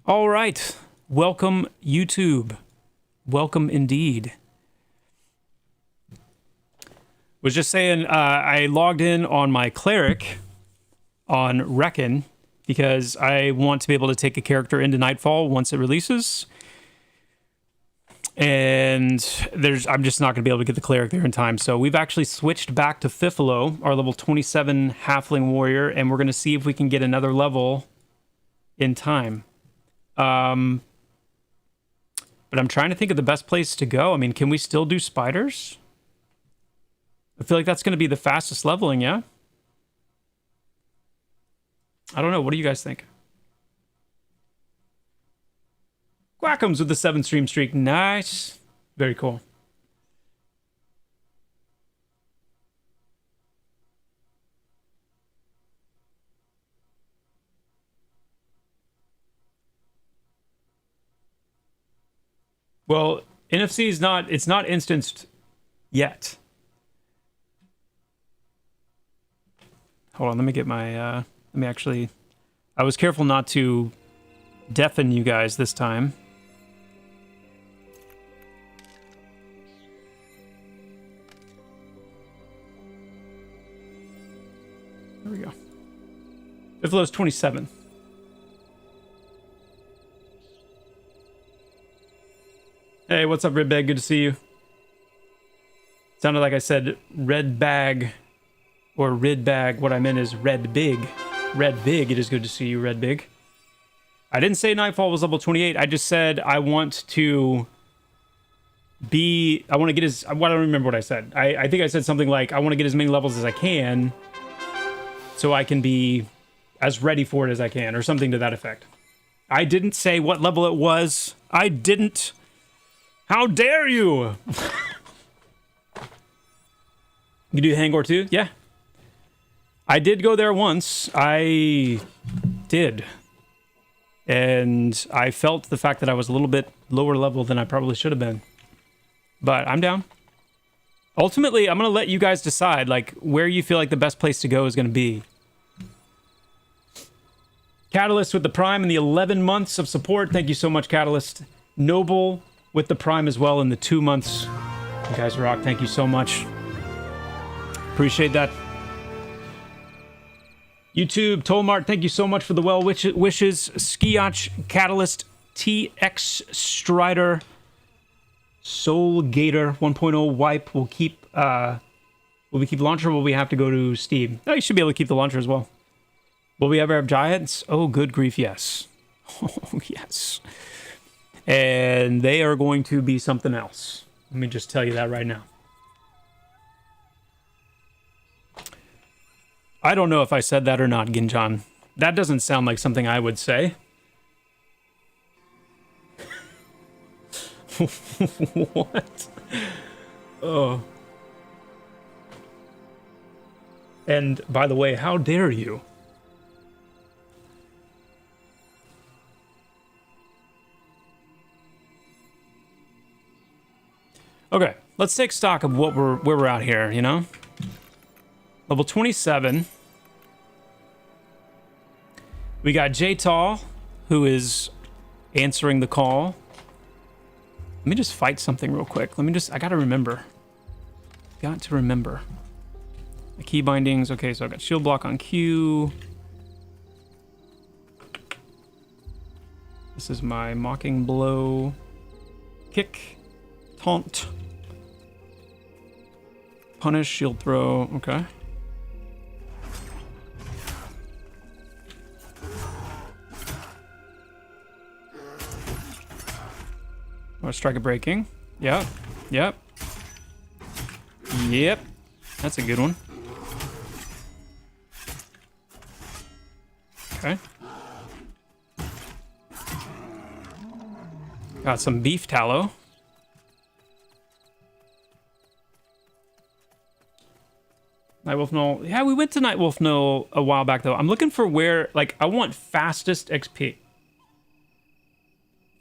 All right. Welcome, YouTube. Welcome indeed. Was just saying, I logged in on my Cleric on Reckon because I want to be able to take a character into Nightfall once it releases. And I'm just not going to be able to get the Cleric there in time. So we've actually switched back to Fifilo, our level 27 Halfling Warrior, and we're going to see if we can get another level in time. But I'm trying to think of the best place to go. I mean, can we still do spiders? I feel like that's going to be the fastest leveling, yeah? I don't know. What do you guys think? Quackums with the 7-stream streak. Nice. Very cool. Well, NFC is not, it's not instanced yet. Hold on, let me get my, let me actually, I was careful not to deafen you guys this time. There we go. Fifilo's 27. Hey, what's up, Red Bag? Good to see you. Sounded like I said red bag or rid bag. What I meant is red big. Red big. It is good to see you, Red Big. I didn't say Nightfall was level 28. I just said I want to be... I want to get as... I don't remember what I said. I think I said something like, I want to get as many levels as I can so I can be as ready for it as I can, or something to that effect. I didn't say what level it was. I didn't... How dare you? You do Hangor too? Yeah. I did go there once. I did. And I felt the fact that I was a little bit lower level than I probably should have been. But I'm down. Ultimately, I'm going to let you guys decide like where you feel like the best place to go is going to be. Catalyst with the Prime and the 11 months of support. Thank you so much, Catalyst. Noble with the Prime as well in the 2 months. You guys rock. Thank you so much. Appreciate that. YouTube, Tolmart, thank you so much for the well wishes. Skiach, Catalyst, TX Strider, Soul Gator 1.0 wipe. Will keep will we keep launcher or will we have to go to Steam? No, you should be able to keep the launcher as well. Will we ever have giants? Oh, good grief, yes. Oh, yes. And they are going to be something else. Let me just tell you that right now. I don't know if I said that or not, Ginjan. That doesn't sound like something I would say. What? Oh. And by the way, how dare you? Okay, let's take stock of what where we're at here, you know? Level 27. We got J-Tall, who is answering the call. Let me just fight something real quick. I gotta remember. Got to remember. The key bindings. Okay, so I got shield block on Q. This is my mocking blow. Kick. Taunt. Punish, shield throw. Okay. Oh, strike a breaking. Yep. Yep. Yep. That's a good one. Okay. Got some beef tallow. Nightwolf Knoll. Yeah, we went to Nightwolf Knoll a while back, though. I'm looking for where, like, I want fastest XP.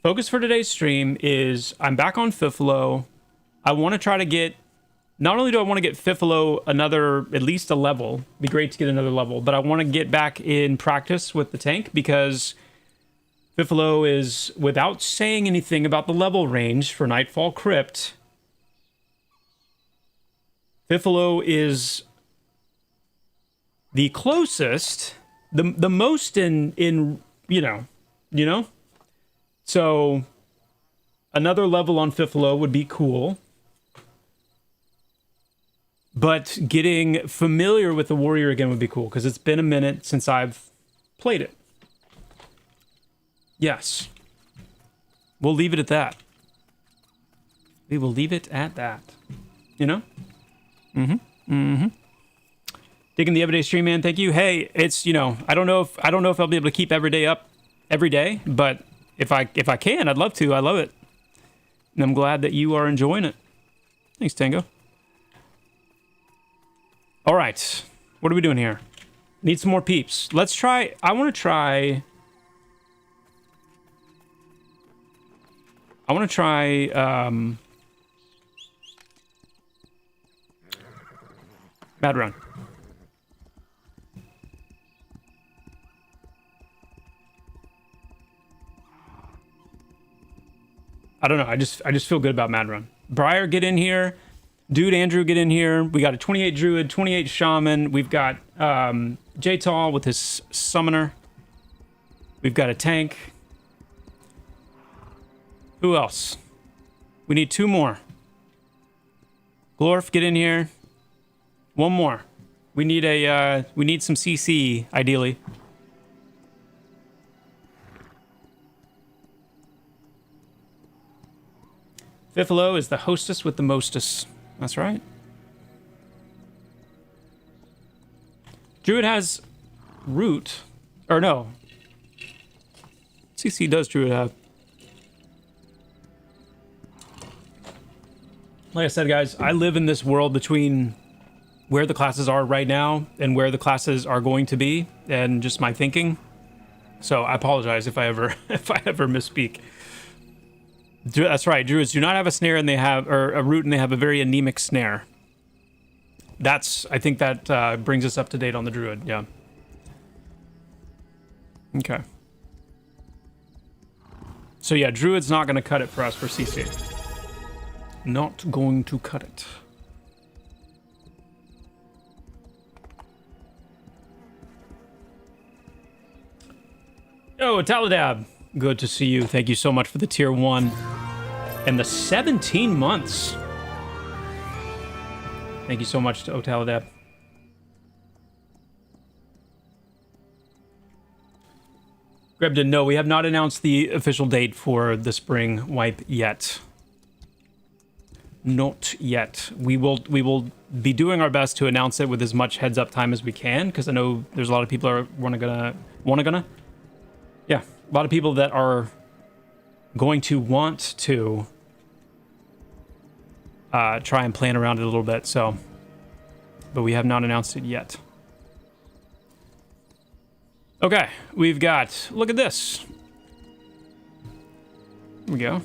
Focus for today's stream is I'm back on Fifilo. I want to try to get... Not only do I want to get Fifilo another, at least a level. It'd be great to get another level. But I want to get back in practice with the tank because Fifilo is, without saying anything about the level range for Nightfall Crypt, Fifilo is the closest, the most in you know. So another level on Fifilo would be cool. But getting familiar with the warrior again would be cool, because it's been a minute since I've played it. Yes. We'll leave it at that. We will leave it at that. You know? Digging the everyday stream, man. Thank you. Hey, it's, you know, I don't know if I'll be able to keep every day up every day, but if I can, I'd love to. I love it. And I'm glad that you are enjoying it. Thanks, Tango. All right. What are we doing here? Need some more peeps. Let's try. I want to try. Bad Run. I don't know. I just feel good about Mad Run. Briar, get in here. Dude, Andrew, get in here. We got a 28 Druid, 28 Shaman. We've got J-Tall with his Summoner. We've got a tank. Who else? We need 2 more. Glorf, get in here. 1 more. We need some CC, ideally. Fifilo is the hostess with the mostest. That's right. Druid has root. Or no. CC does Druid have. Like I said, guys, I live in this world between where the classes are right now and where the classes are going to be, and just my thinking. So I apologize if I ever misspeak. That's right. Druids do not have a snare, and they have, or a root, and they have a very anemic snare. I think that brings us up to date on the Druid. Yeah. Okay. So yeah, Druid's not going to cut it for us for CC. Not going to cut it. Oh, Taladab. Good to see you. Thank you so much for the tier 1 and the 17 months. Thank you so much to Otaladab. Grebden, no, we have not announced the official date for the spring wipe yet. Not yet. We will be doing our best to announce it with as much heads up time as we can, because I know there's a lot of people are yeah, a lot of people that are going to want to try and plan around it a little bit. So, but we have not announced it yet. Okay, we've got, look at this. Here we go.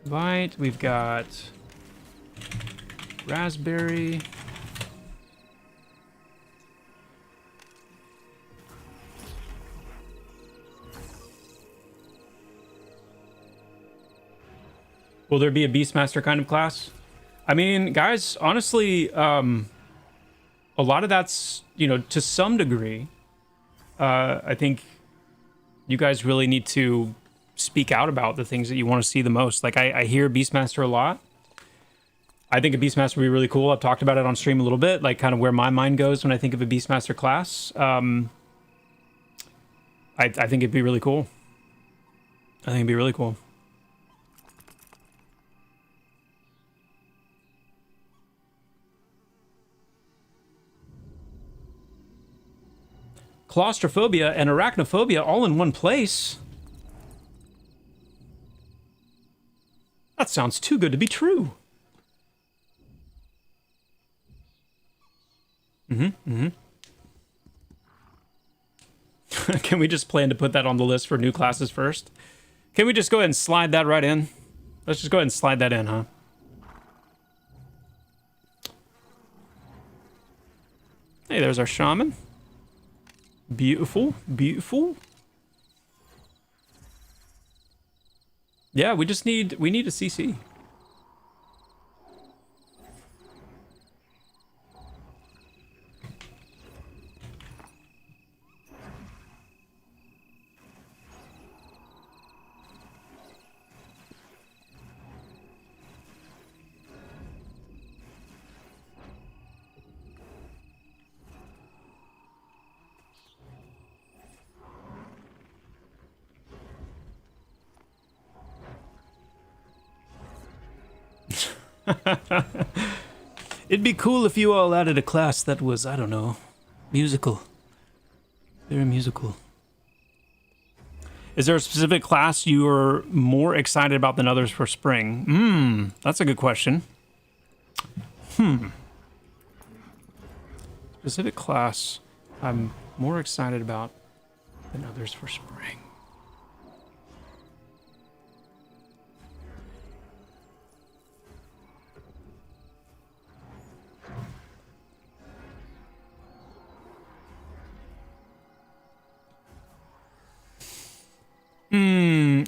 Right, we've got raspberry. Will there be a Beastmaster kind of class? I mean, guys, honestly, a lot of that's, you know, to some degree. I think you guys really need to speak out about the things that you want to see the most. Like, I hear Beastmaster a lot. I think a Beastmaster would be really cool. I've talked about it on stream a little bit, like kind of where my mind goes when I think of a Beastmaster class. I think it'd be really cool. I think it'd be really cool. Claustrophobia and arachnophobia all in one place. That sounds too good to be true. Can we just plan to put that on the list for new classes first? Can we just go ahead and slide that right in? Let's just go ahead and slide that in, huh? Hey, there's our shaman. Beautiful, beautiful. Yeah, we need a CC. It'd be cool if you all added a class that was, I don't know, musical. Very musical. Is there a specific class you are more excited about than others for spring? That's a good question. Specific class I'm more excited about than others for spring.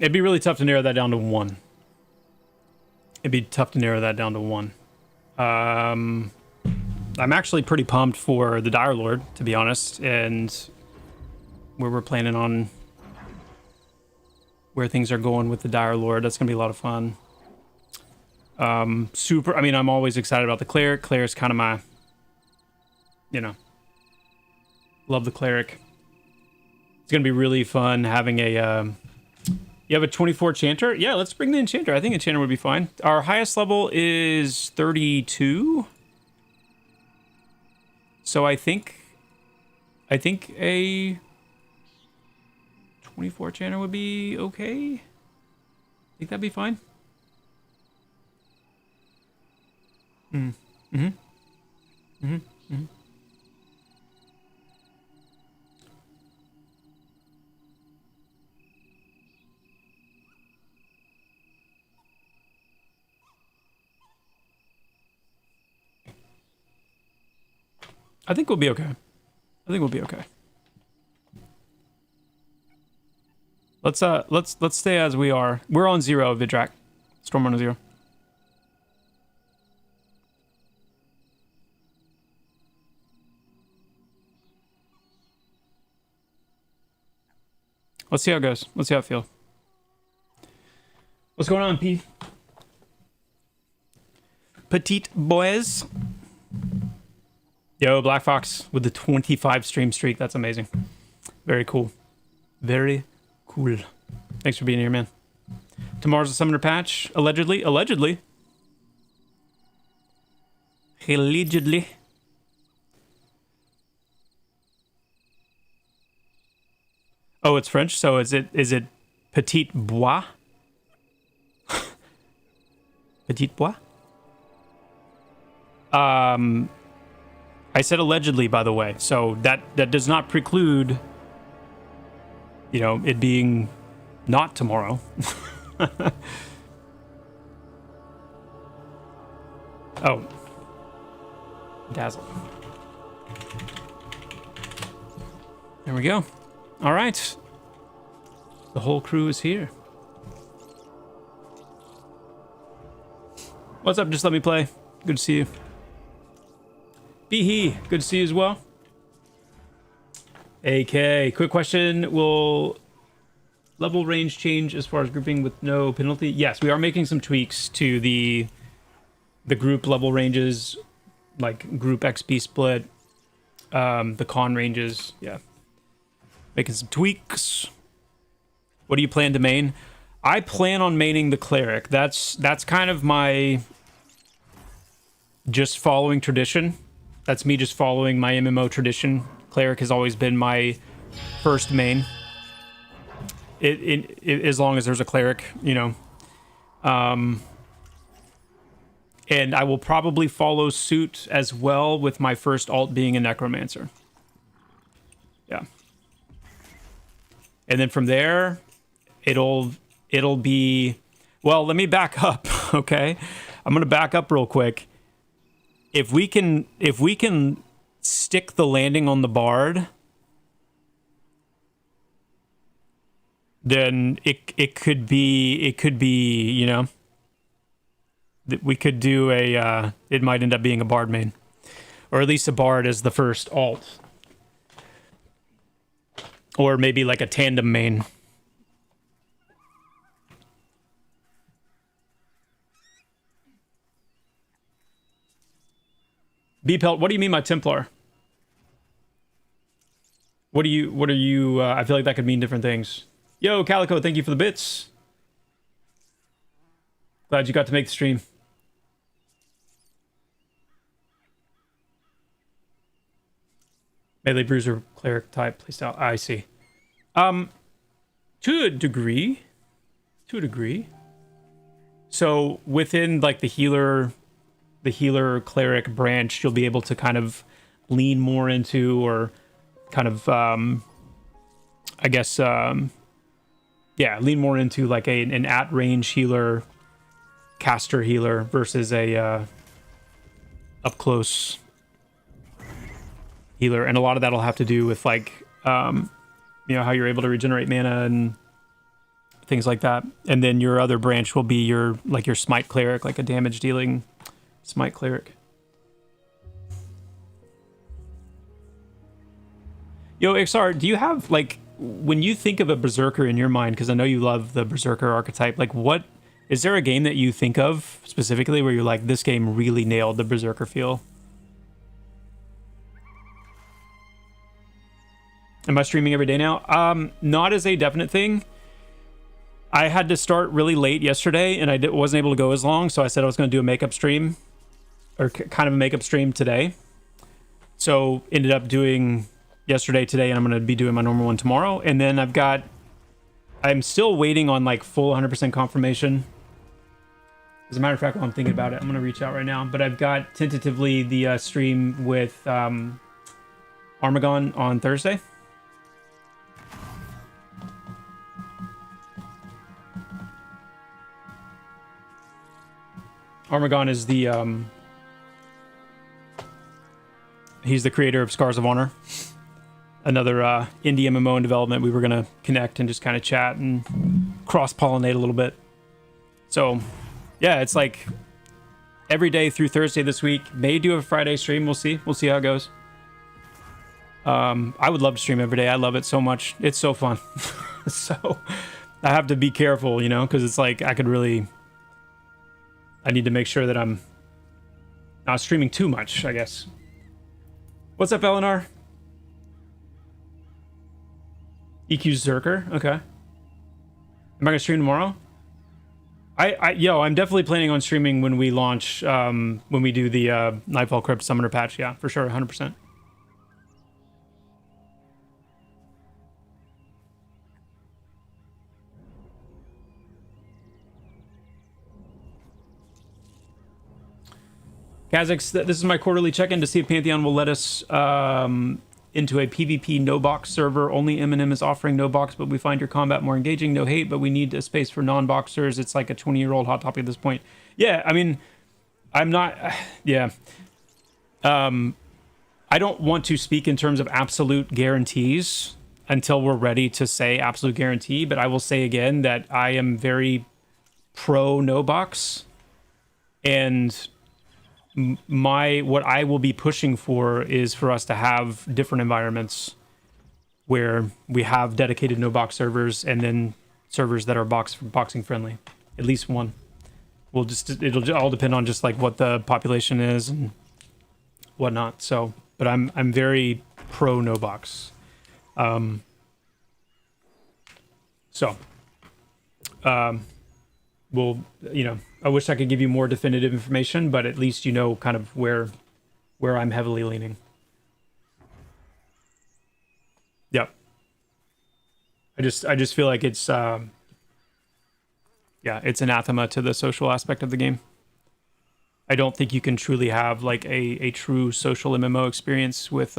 It'd be really tough to narrow that down to one. I'm actually pretty pumped for the Dire Lord, to be honest, and where we're planning on where things are going with the Dire Lord. That's gonna be a lot of fun. I'm always excited about the Cleric. Cleric's kind of my, love the Cleric. It's gonna be really fun having a, you have a 24 Enchanter? Yeah, let's bring the Enchanter. I think Enchanter would be fine. Our highest level is 32. So I think a 24 Enchanter would be okay. Think that'd be fine. I think we'll be okay. Let's stay as we are. We're on 0, Vidrak. Storm on 0. Let's see how it goes. Let's see how it feels. What's going on, P? Petite boys. Yo, Black Fox with the 25 stream streak. That's amazing. Very cool. Very cool. Thanks for being here, man. Tomorrow's a summoner patch. Allegedly. Allegedly. Oh, it's French. So is it Petit Bois? Petit Bois? I said allegedly, by the way, so that does not preclude, it being not tomorrow. Oh. Dazzle. There we go. All right. The whole crew is here. What's up? Just let me play. Good to see you. Behe, good to see you as well. AK, quick question. Will level range change as far as grouping with no penalty? Yes, we are making some tweaks to the group level ranges, like group XP split, the con ranges. Yeah. Making some tweaks. What do you plan to main? I plan on maining the Cleric. That's kind of my just following tradition. That's me just following my MMO tradition. Cleric has always been my first main. As long as there's a Cleric, And I will probably follow suit as well with my first alt being a Necromancer. Yeah. And then from there, it'll be... Well, let me back up, okay? I'm going to back up real quick. If we can stick the landing on the Bard, then it could be, you know, that we could do a it might end up being a bard main, or at least a bard as the first alt, or maybe like a tandem main. B-Pelt, what do you mean by Templar? What are you, I feel like that could mean different things. Yo, Calico, thank you for the bits. Glad you got to make the stream. Melee Bruiser, Cleric type, playstyle. I see. To a degree. So within like the healer cleric branch, you'll be able to kind of lean more into, or kind of I guess yeah, lean more into like an at range healer, caster healer versus a up close healer. And a lot of that'll have to do with like you know, how you're able to regenerate mana and things like that. And then your other branch will be your smite cleric, like a damage dealing smite cleric. Yo, XR, do you have, like, when you think of a berserker in your mind, because I know you love the berserker archetype, like, what is there a game that you think of specifically where you're like, this game really nailed the berserker feel? Am I streaming every day now? Not as a definite thing. I had to start really late yesterday, and I wasn't able to go as long, so I said I was going to do a makeup stream, or kind of a makeup stream today. So ended up doing yesterday, today, and I'm going to be doing my normal one tomorrow. And then I'm still waiting on like full 100% confirmation. As a matter of fact, while I'm thinking about it, I'm going to reach out right now. But I've got tentatively the stream with Armagon on Thursday. Armagon is the he's the creator of Scars of Honor, another indie MMO in development. We were gonna connect and just kind of chat and cross-pollinate a little bit. So yeah, it's like every day through Thursday this week. May do a Friday stream. We'll see how it goes. I would love to stream every day. I love it so much. It's so fun. So I have to be careful, you know, because it's like I need to make sure that I'm not streaming too much, I guess. What's up, Eleanor? EQ's Zerker, okay. Am I gonna stream tomorrow? I'm definitely planning on streaming when we launch, when we do the Nightfall Crypt Summoner patch, yeah, for sure, 100%. Kazakhs, this is my quarterly check-in to see if Pantheon will let us into a PvP no-box server. Only Eminem is offering no-box, but we find your combat more engaging. No hate, but we need a space for non-boxers. It's like a 20-year-old hot topic at this point. Yeah, I mean, I'm not... Yeah. I don't want to speak in terms of absolute guarantees until we're ready to say absolute guarantee, but I will say again that I am very pro no-box, and what I will be pushing for is for us to have different environments where we have dedicated no box servers, and then servers that are boxing friendly. At least one. It'll all depend on just like what the population is and whatnot. So, but I'm very pro no box. Well, you know, I wish I could give you more definitive information, but at least you know kind of where I'm heavily leaning. Yep. I just feel like it's it's anathema to the social aspect of the game. I don't think you can truly have like a true social MMO experience with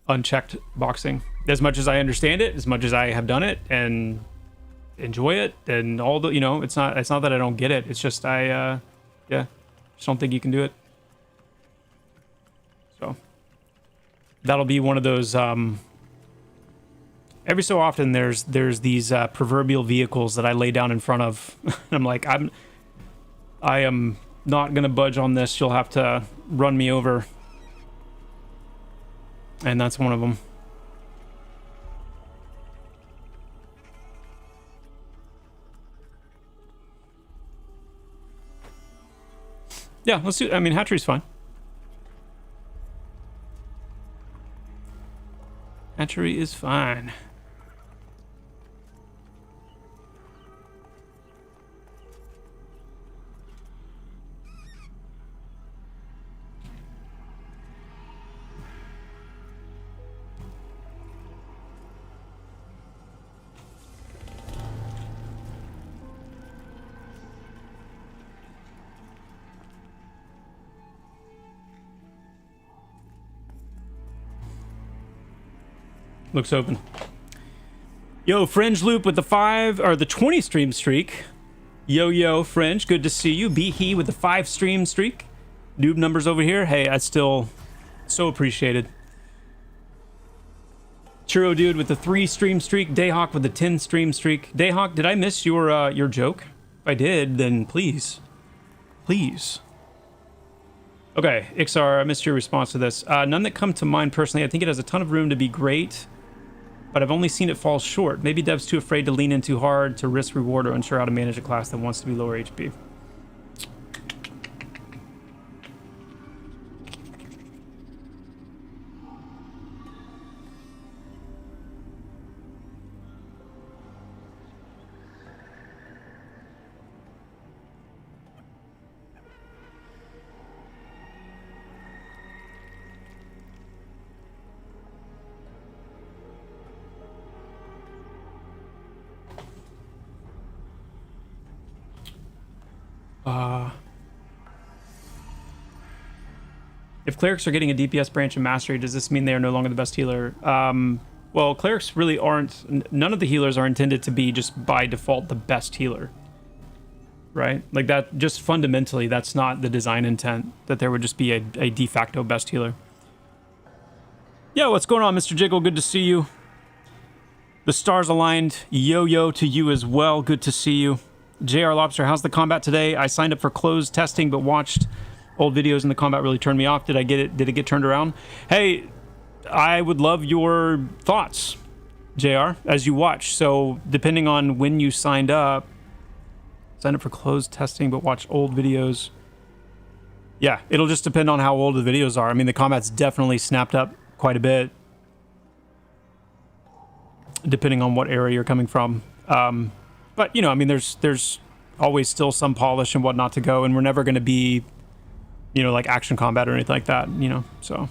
unchecked boxing. As much as I understand it, as much as I have done it and enjoy it, and all the, you know, it's not that I don't get it. It's just just don't think you can do it. So that'll be one of those Every so often, there's these proverbial vehicles that I lay down in front of. I'm like, I am not gonna budge on this. You'll have to run me over, and that's one of them. Yeah, let's do. I mean, hatchery's fine. Hatchery is fine. Looks open. Yo, Fringe Loop with the 20 stream streak. Yo, Fringe, good to see you. Be He with the 5 stream streak. Noob numbers over here. Hey, I still so appreciated. Churro Dude with the 3 stream streak. Dayhawk with the 10 stream streak. Dayhawk, did I miss your joke? If I did, then please. Please. Okay, Ixar, I missed your response to this. None that come to mind personally. I think it has a ton of room to be great, but I've only seen it fall short. Maybe dev's too afraid to lean in too hard to risk reward or unsure how to manage a class that wants to be lower HP. If clerics are getting a DPS branch in mastery, does this mean they are no longer the best healer? Well, clerics really aren't. None of the healers are intended to be just by default the best healer, right? Like that. Just fundamentally, that's not the design intent. That there would just be a de facto best healer. Yo, what's going on, Mr. Jiggle? Good to see you. The stars aligned. Yo to you as well. Good to see you. JR Lobster, how's the combat today? I signed up for closed testing, but watched old videos and the combat really turned me off. Did I get it? Did it get turned around? Hey, I would love your thoughts, JR, as you watch. So depending on when you signed up for closed testing, but watch old videos. Yeah, it'll just depend on how old the videos are. I mean, the combat's definitely snapped up quite a bit, depending on what area you're coming from. But, you know, I mean, there's always still some polish and whatnot to go, and we're never going to be, you know, like action combat or anything like that, you know, so.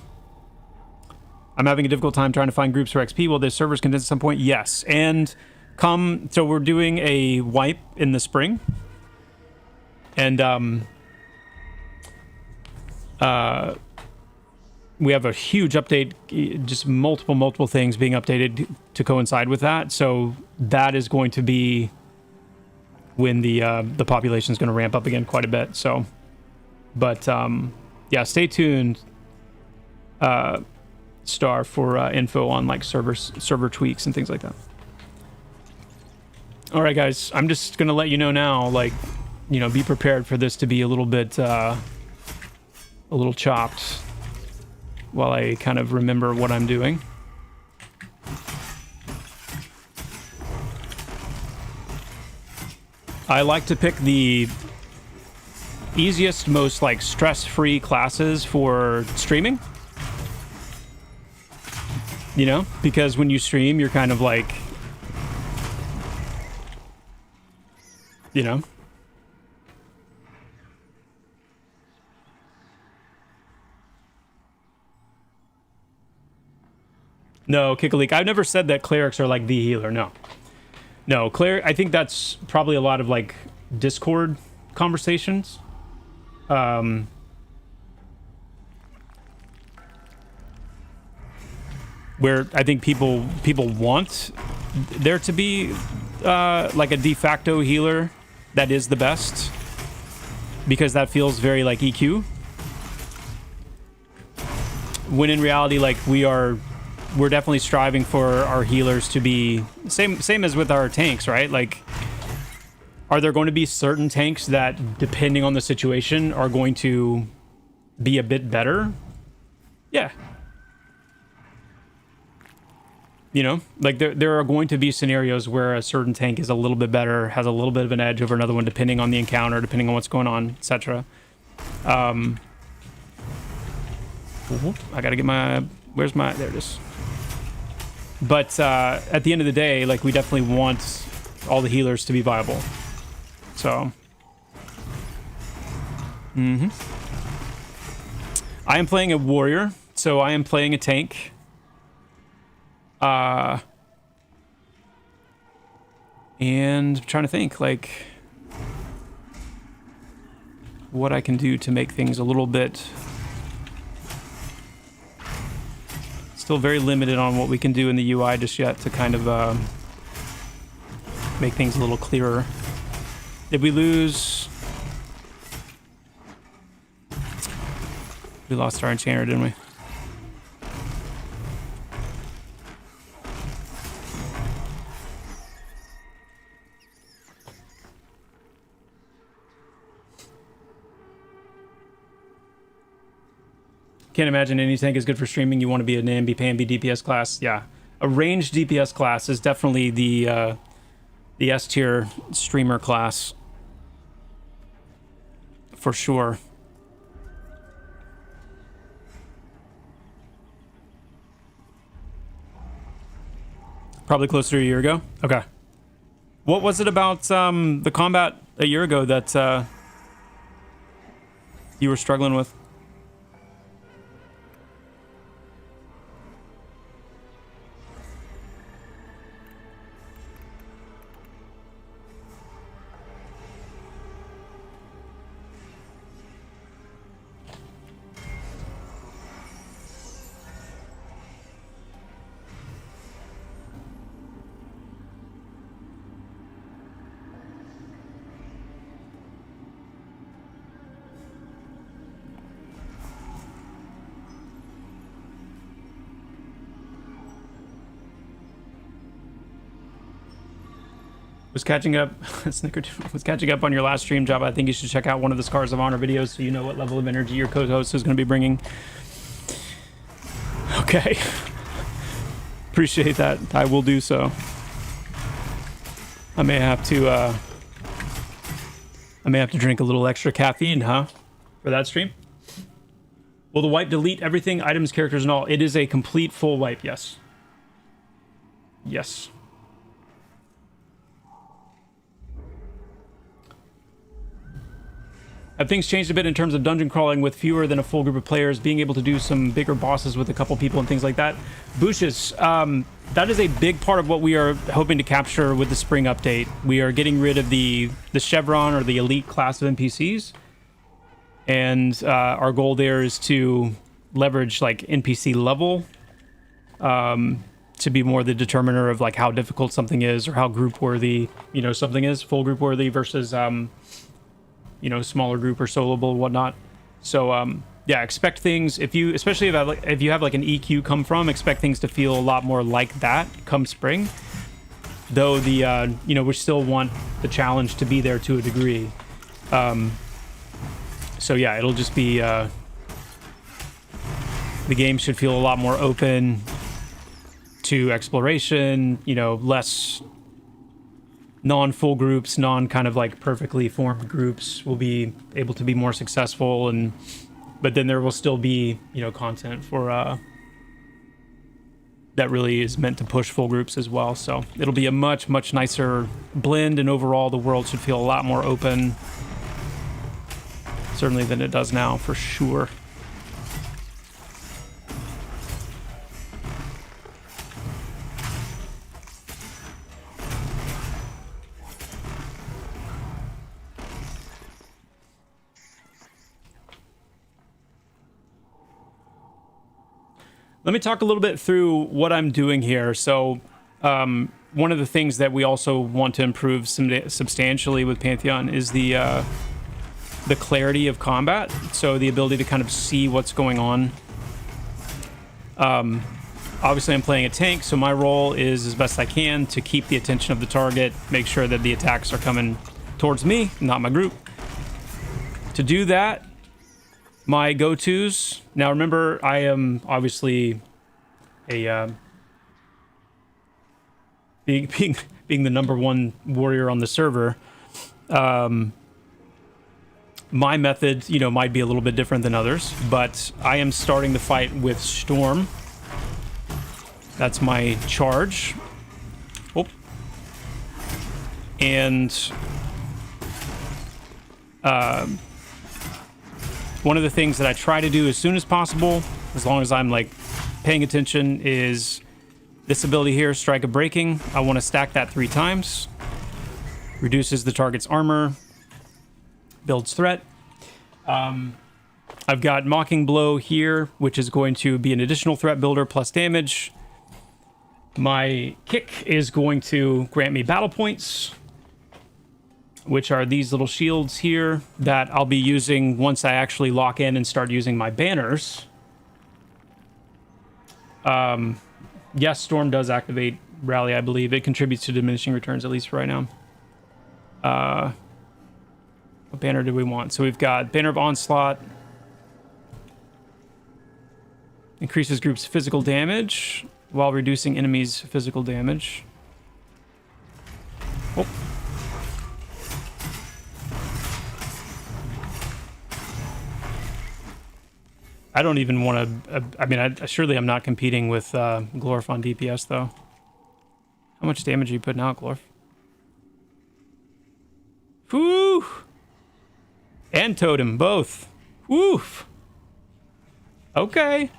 I'm having a difficult time trying to find groups for XP. Will the servers condense at some point? Yes. And so we're doing a wipe in the spring. And we have a huge update, just multiple things being updated to coincide with that. So that is going to be when the population is going to ramp up again quite a bit. So, but yeah, stay tuned, Star, for info on like server tweaks and things like that. All right, guys, I'm just going to let you know now, like, you know, be prepared for this to be a little bit, a little chopped while I kind of remember what I'm doing. I like to pick the easiest, most like stress-free classes for streaming. You know, because when you stream, you're kind of like, you know. No, Kick a Leak. I've never said that clerics are like the healer. No. No, I think that's probably a lot of like Discord conversations. Where I think people want there to be like a de facto healer that is the best, because that feels very like EQ. When in reality, like, we are we're definitely striving for our healers to be same as with our tanks, right? Like, are there going to be certain tanks that, depending on the situation, are going to be a bit better? Yeah. You know, like there are going to be scenarios where a certain tank is a little bit better, has a little bit of an edge over another one, depending on the encounter, depending on what's going on, etc. I gotta get my, where's my, there it is. But at the end of the day, like, we definitely want all the healers to be viable. So, I am playing a warrior, so I am playing a tank. And I'm trying to think, like, what I can do to make things a little bit... Still very limited on what we can do in the UI just yet to kind of make things a little clearer. Did we lose... We lost our enchanter, didn't we? Can't imagine any tank is good for streaming. You want to be an AMB PMB DPS class. Yeah, a ranged DPS class is definitely the S tier streamer class for sure. Probably closer to a year ago. Okay. What was it about the combat a year ago that you were struggling with? Was catching up, Snickered was catching up on your last stream, Joppa. I think you should check out one of the Scars of Honor videos so you know what level of energy your co-host is going to be bringing. Okay. Appreciate that. I will do so. I may have to drink a little extra caffeine, huh? For that stream. Will the wipe delete everything, items, characters, and all? It is a complete full wipe, yes. Yes. Have things changed a bit in terms of dungeon crawling with fewer than a full group of players, being able to do some bigger bosses with a couple people and things like that? Bushes, that is a big part of what we are hoping to capture with the spring update. We are getting rid of the Chevron or the elite class of NPCs. And our goal there is to leverage like NPC level to be more the determiner of like how difficult something is or how group worthy, you know, something is, full group worthy versus you know, smaller group or soloable and whatnot. So yeah, expect things, if you, especially if you have like an EQ come from, expect things to feel a lot more like that come spring. Though the you know, we still want the challenge to be there to a degree. So yeah, it'll just be the game should feel a lot more open to exploration, you know, less non-full groups, kind of like perfectly formed groups will be able to be more successful, and but then there will still be, you know, content for that really is meant to push full groups as well. So it'll be a much nicer blend, and overall the world should feel a lot more open, certainly than it does now, for sure. Let me talk a little bit through what I'm doing here. So one of the things that we also want to improve substantially with Pantheon is the clarity of combat. So the ability to kind of see what's going on. Obviously, I'm playing a tank, so my role is as best I can to keep the attention of the target, make sure that the attacks are coming towards me, not my group. To do that, my go-tos... Now, remember, I am obviously a... being the #1 warrior on the server, my method, you know, might be a little bit different than others, but I am starting the fight with Storm. That's my charge. Oh. And one of the things that I try to do as soon as possible, as long as I'm like paying attention, is this ability here, Strike of Breaking. I want to stack that 3 times. Reduces the target's armor. Builds threat. I've got Mocking Blow here, which is going to be an additional threat builder plus damage. My kick is going to grant me battle points, which are these little shields here that I'll be using once I actually lock in and start using my banners. Yes, Storm does activate Rally, I believe. It contributes to diminishing returns, at least for right now. What banner do we want? So we've got Banner of Onslaught. Increases group's physical damage while reducing enemies' physical damage. Oh. I don't even want to... I mean, surely I'm not competing with Glorf on DPS, though. How much damage are you putting out, Glorf? Whew! And Totem, both. Woof! Okay.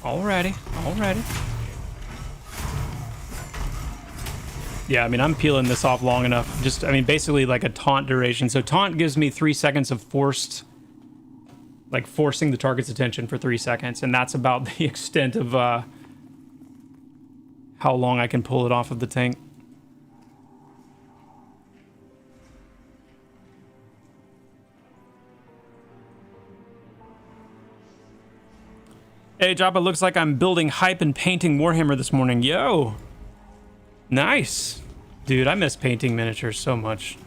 Alrighty, alrighty. Yeah, I mean, I'm peeling this off long enough. Just, I mean, basically like a taunt duration. So taunt gives me 3 seconds of forcing the target's attention for 3 seconds. And that's about the extent of how long I can pull it off of the tank. Hey, Joppa, looks like I'm building hype and painting Warhammer this morning. Yo! Nice! Dude, I miss painting miniatures so much.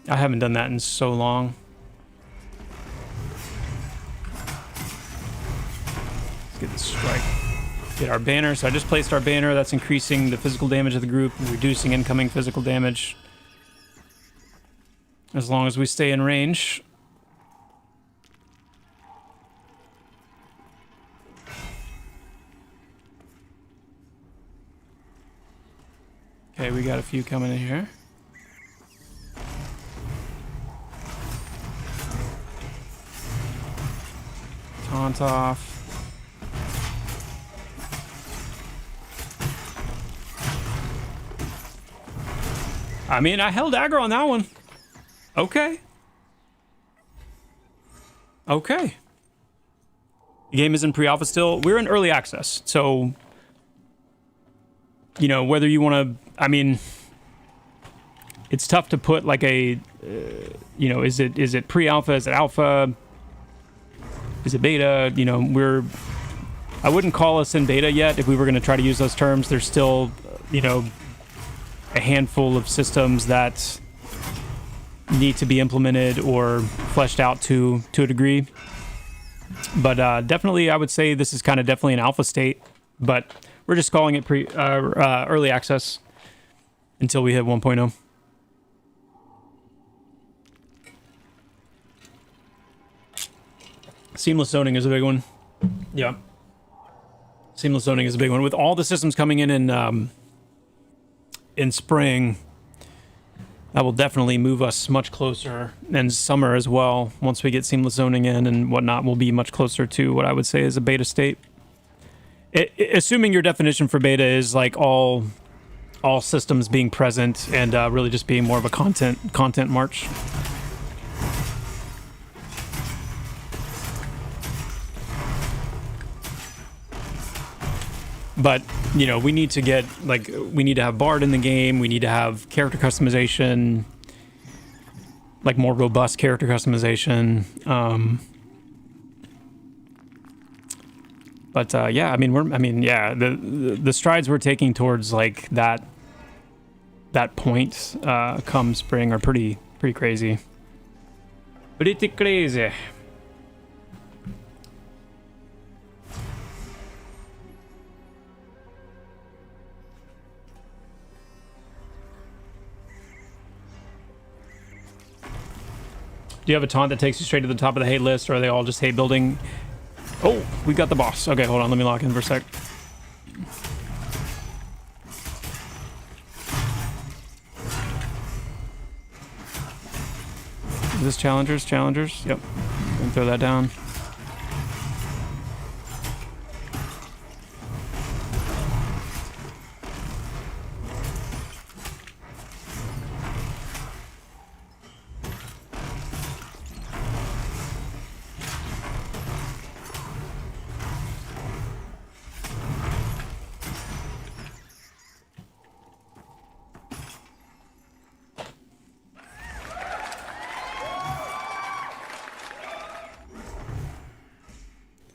I haven't done that in so long. Let's get the strike. Get our banner. So I just placed our banner. That's increasing the physical damage of the group, reducing incoming physical damage. As long as we stay in range. Okay, we got a few coming in here. Taunt off. I mean, I held aggro on that one. Okay. Okay. The game is in pre-alpha still. We're in early access, so... You know, whether you want to... I mean, it's tough to put like a... you know, is it pre-alpha? Is it alpha? Is it beta? You know, I wouldn't call us in beta yet if we were going to try to use those terms. There's still, you know, a handful of systems that need to be implemented or fleshed out to a degree. But definitely, I would say this is kind of definitely an alpha state. But we're just calling it early access until we hit 1.0. Seamless zoning is a big one. Yeah. Seamless zoning is a big one. With all the systems coming in spring, that will definitely move us much closer. And summer as well. Once we get seamless zoning in and whatnot, we'll be much closer to what I would say is a beta state. Assuming your definition for beta is like all systems being present and really just being more of a content march. But, you know, we need to get, like, we need to have Bard in the game. We need to have character customization. like more robust character customization. But yeah, I mean, yeah, the strides we're taking towards like that point come spring are pretty crazy. Pretty crazy. Do you have a taunt that takes you straight to the top of the hate list, or are they all just hate building? Oh, we got the boss. Okay, hold on. Let me lock in for a sec. Is this challengers? Challengers? Yep. Gonna throw that down.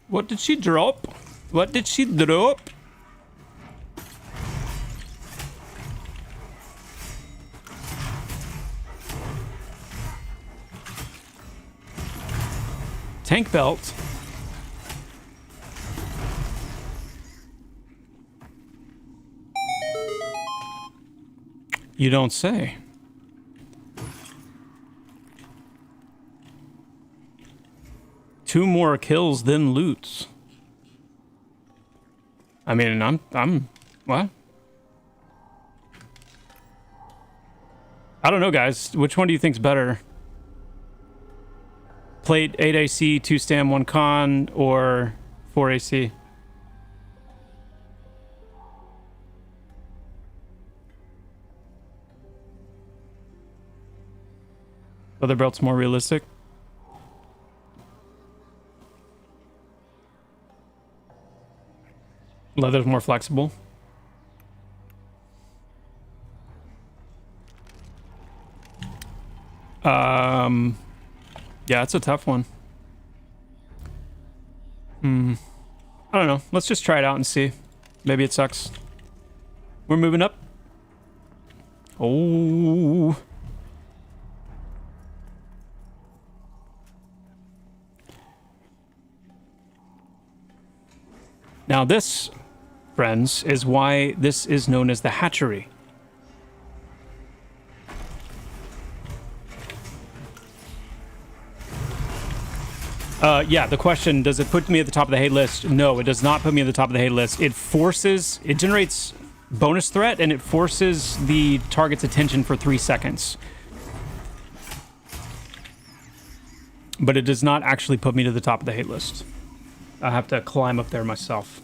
What did she drop? What did she drop? Tank belt. You don't say. Two more kills than loots. I mean, I'm what? I don't know, guys. Which one do you think's better? Plate 8 AC, 2 stam, 1 con, or 4 AC? Leather belt's more realistic. Leather's more flexible. Yeah, it's a tough one. I don't know. Let's just try it out and see. Maybe it sucks. We're moving up. Oh. Now this, friends, is why this is known as the hatchery. Yeah, the question, does it put me at the top of the hate list? No, it does not put me at the top of the hate list. It generates bonus threat, and it forces the target's attention for 3 seconds. But it does not actually put me to the top of the hate list. I have to climb up there myself.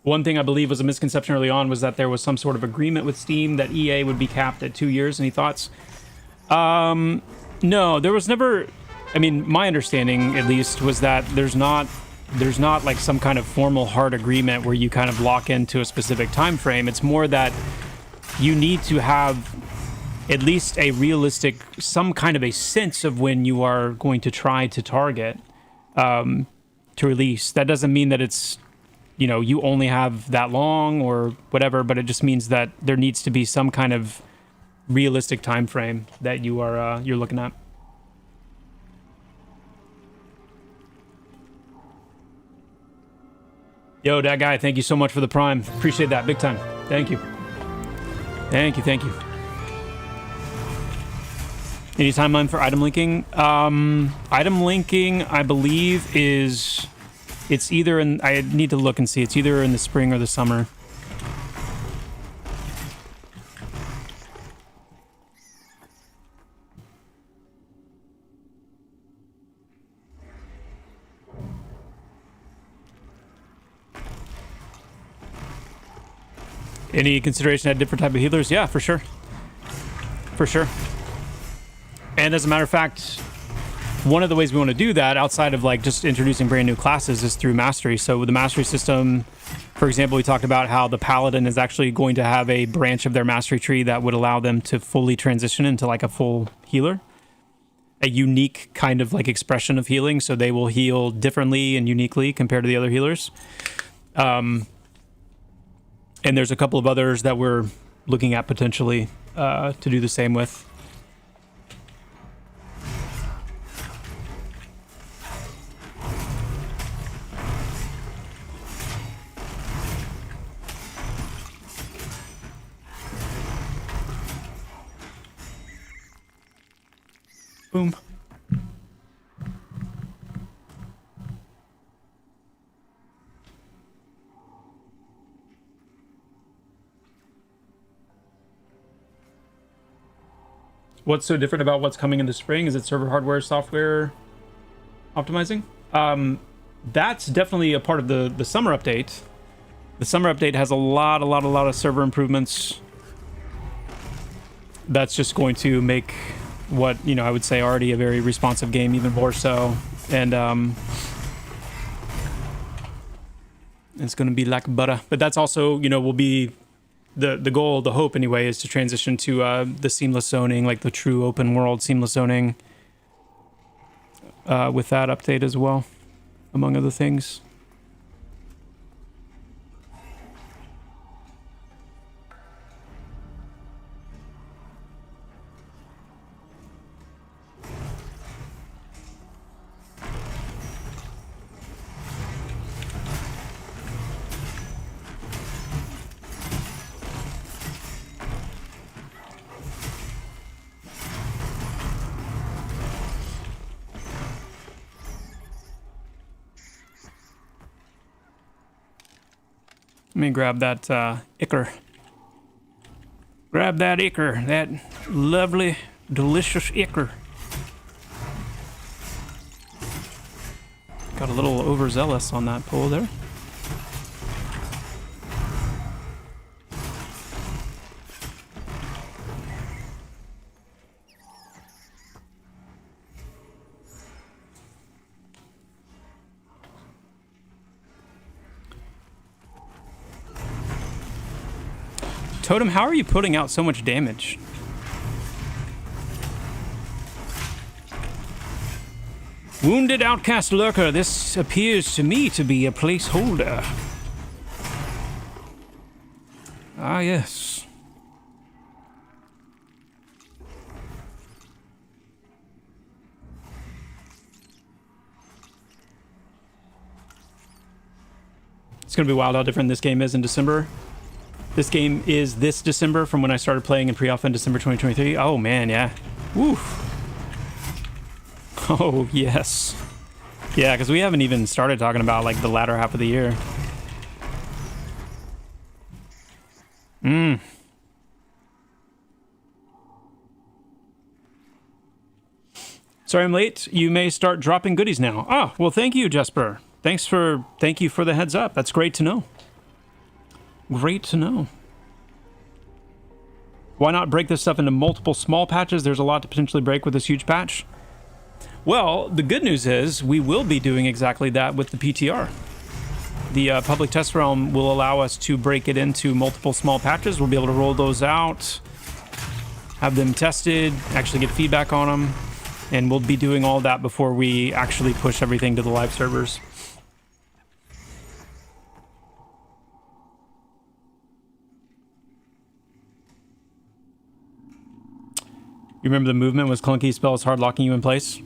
One thing I believe was a misconception early on was that there was some sort of agreement with Steam that EA would be capped at 2 years. Any thoughts? No, there was never... I mean, my understanding, at least, was that there's not like some kind of formal hard agreement where you kind of lock into a specific time frame. It's more that you need to have at least a realistic, some kind of a sense of when you are going to try to target to release. That doesn't mean that it's, you know, you only have that long or whatever, but it just means that there needs to be some kind of realistic time frame that you are you're looking at. Yo, that guy, thank you so much for the prime. Appreciate that big time. Thank you. Thank you, thank you. Any timeline for item linking? Item linking, I believe, it's either in, I need to look and see, it's either in the spring or the summer. Any consideration at different type of healers? Yeah, for sure. For sure. And as a matter of fact, one of the ways we want to do that, outside of like just introducing brand new classes, is through mastery. So with the mastery system, for example, we talked about how the paladin is actually going to have a branch of their mastery tree that would allow them to fully transition into like a full healer, a unique kind of like expression of healing. So they will heal differently and uniquely compared to the other healers. And there's a couple of others that we're looking at potentially to do the same with. Boom. What's so different about what's coming in the spring? Is it server hardware, software optimizing? That's definitely a part of the summer update. The summer update has a lot of server improvements. That's just going to make what, you know, I would say already a very responsive game even more so. And it's going to be like butter. But that's also, you know, will be the goal, the hope anyway, is to transition to the seamless zoning, like the true open world seamless zoning with that update as well, among other things. Let me grab that ichor. Grab that ichor, that lovely, delicious ichor. Got a little overzealous on that pull there. Totem, how are you putting out so much damage? Wounded outcast lurker, this appears to me to be a placeholder. Ah, yes. It's gonna be wild how different this game is in December. This game is this December from when I started playing in pre-alpha in December 2023. Oh man, yeah. Woof. Oh yes. Yeah, because we haven't even started talking about like the latter half of the year. Sorry I'm late. You may start dropping goodies now. Ah, well thank you, Jesper. Thank you for the heads up. That's great to know. Great to know. Why not break this stuff into multiple small patches? There's a lot to potentially break with this huge patch. Well, the good news is we will be doing exactly that with the PTR. The public test realm will allow us to break it into multiple small patches. We'll be able to roll those out, have them tested, actually get feedback on them, and we'll be doing all that before we actually push everything to the live servers. You remember the movement was clunky, spells hard locking you in place?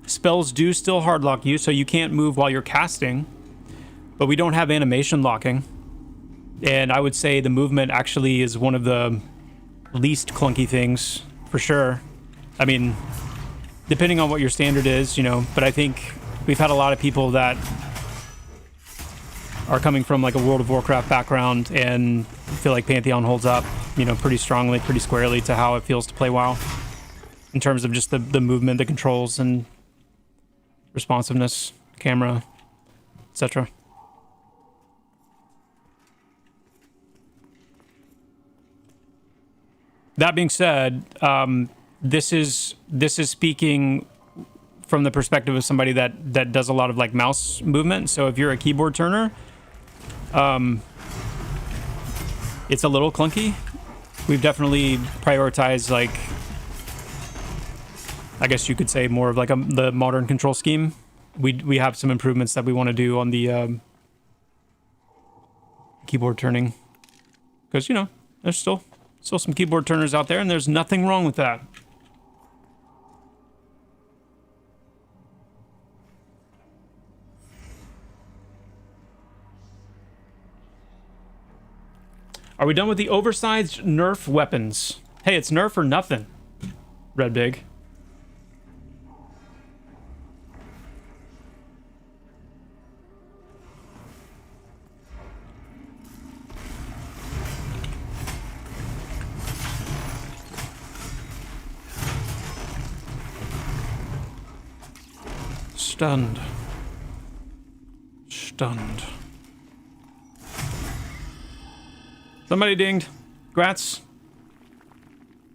Spells do still hard lock you, so you can't move while you're casting, but we don't have animation locking. And I would say the movement actually is one of the least clunky things, for sure. I mean, depending on what your standard is, you know, but I think we've had a lot of people that are coming from like a World of Warcraft background and feel like Pantheon holds up, you know, pretty strongly, pretty squarely to how it feels to play WoW in terms of just the movement, the controls, and responsiveness, camera, etc. That being said, this is speaking from the perspective of somebody that does a lot of like mouse movement. So if you're a keyboard turner, it's a little clunky. We've definitely prioritized, like, I guess you could say more of like the modern control scheme. We have some improvements that we want to do on the keyboard turning, because, you know, there's still some keyboard turners out there, and there's nothing wrong with that. Are we done with the oversized Nerf weapons? Hey, it's Nerf or nothing, Red Big. Stunned. Stunned. Somebody dinged. Grats.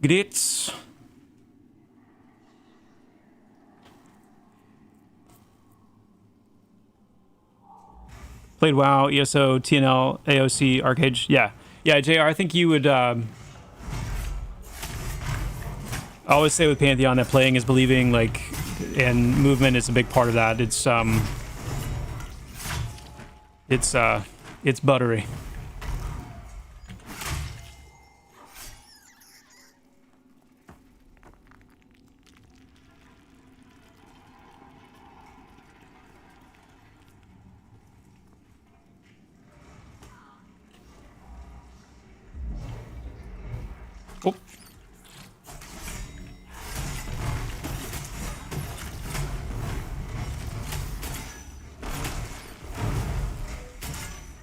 Grits. Played WoW, ESO, TNL, AOC, Arcade. Yeah. Yeah, JR, I think you would... I always say with Pantheon that playing is believing, like, and movement is a big part of that. It's buttery. Oh.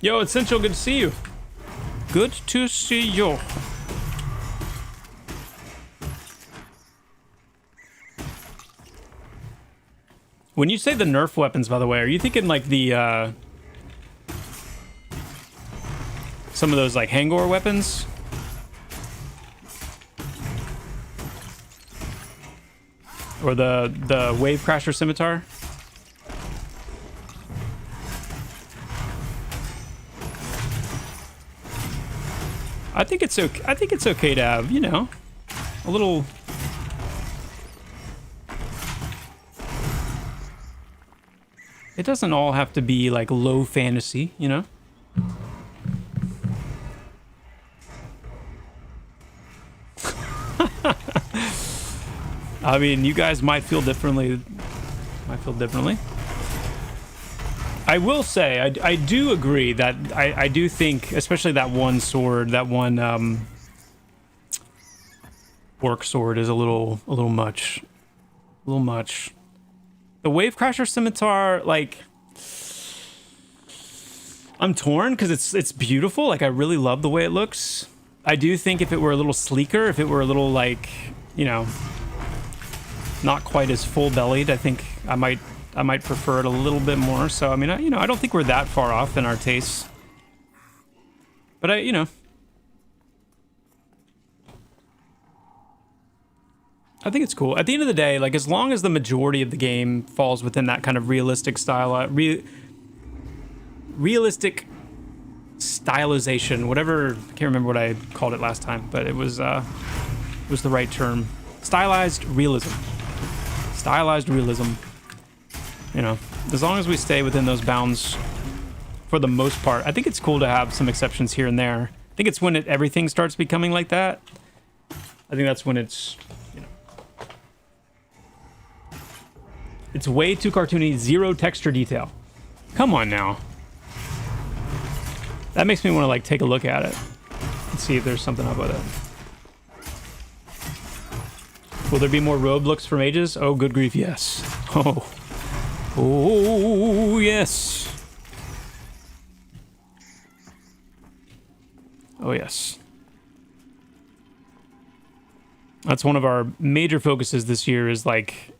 Yo, Essential, good to see you. Good to see you. When you say the Nerf weapons, by the way, are you thinking like the, some of those like Hangor weapons? Or the Wave Crasher Scimitar? I think it's okay. I think it's okay to have, you know, a little. It doesn't all have to be like low fantasy, you know. I mean, you guys might feel differently. I will say, I do agree that I do think, especially that one sword, that one orc sword is a little much. A little much. The Wave Crasher Scimitar, like, I'm torn because it's beautiful. Like, I really love the way it looks. I do think if it were a little sleeker, if it were a little, like, you know, not quite as full-bellied, I think I might prefer it a little bit more. So, I mean, I don't think we're that far off in our tastes. But I think it's cool. At the end of the day, like, as long as the majority of the game falls within that kind of realistic style, realistic stylization, whatever, I can't remember what I called it last time, but it was the right term. Stylized realism. Stylized realism. You know, as long as we stay within those bounds for the most part. I think it's cool to have some exceptions here and there. I think it's when everything starts becoming like that. I think that's when it's, you know, it's way too cartoony, zero texture detail. Come on now. That makes me want to, like, take a look at it and see if there's something up with it. Will there be more robe looks for mages? Oh, good grief, yes. Oh, yes. Oh, yes. That's one of our major focuses this year, is, like,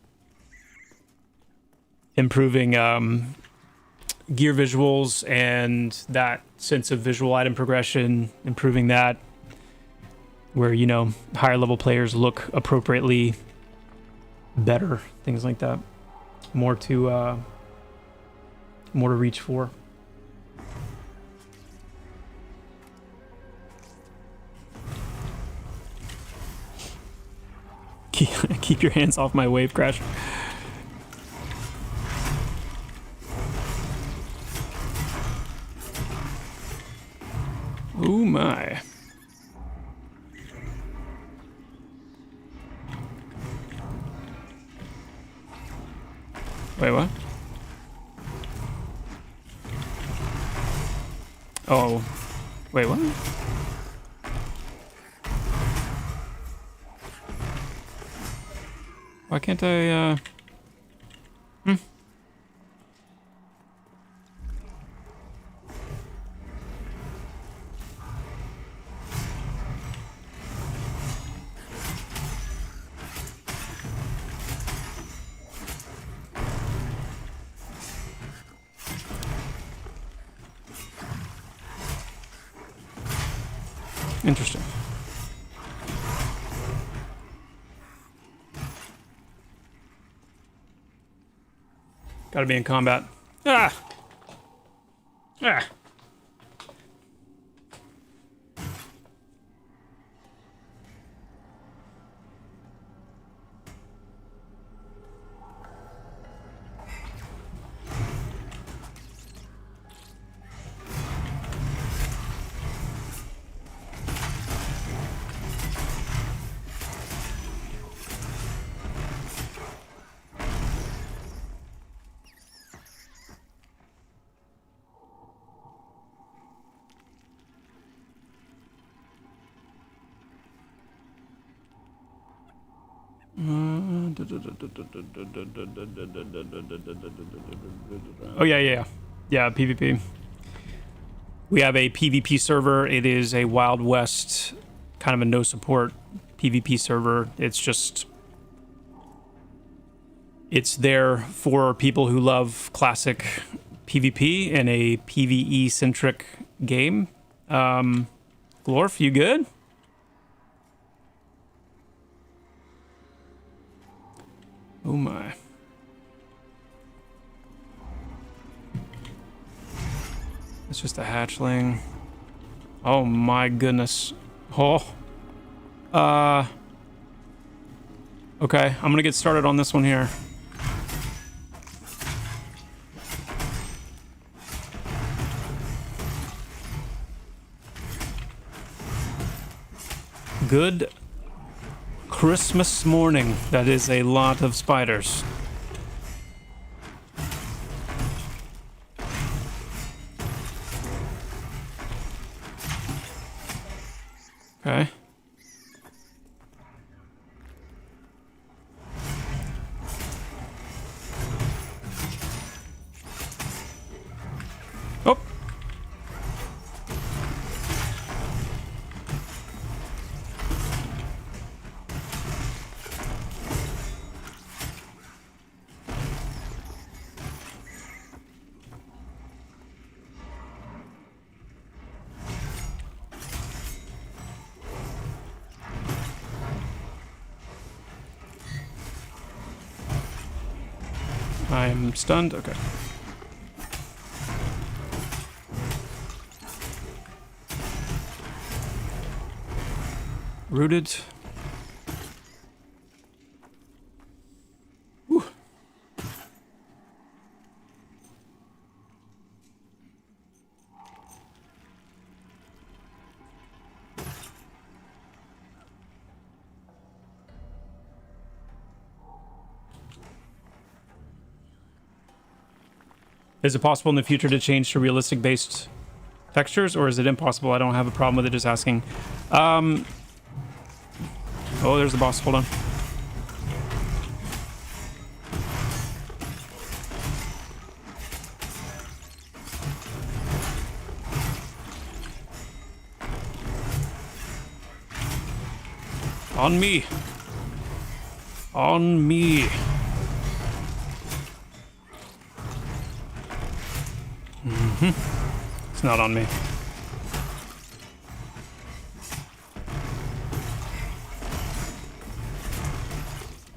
improving gear visuals and that sense of visual item progression, improving that. where, you know, higher level players look appropriately better, things like that. More to reach for. Keep your hands off my wave crash. Oh my. Wait, what? Oh. Wait, what? Why can't I, Interesting. Gotta be in combat. Ah! Ah! Oh, yeah, PvP. We have a PvP server. It is a Wild West, kind of a no support PvP server. It's there for people who love classic PvP and a PvE centric game. Glorf, you good? Oh my. It's just a hatchling. Oh my goodness. Oh. Okay, I'm gonna get started on this one here. Good Christmas morning. That is a lot of spiders. Okay. Oh. I'm stunned. Okay. Rooted. Whew. Is it possible in the future to change to realistic based textures, or is it impossible? I don't have a problem with it, just asking. Oh, there's the boss. Hold on. On me. On me. It's not on me.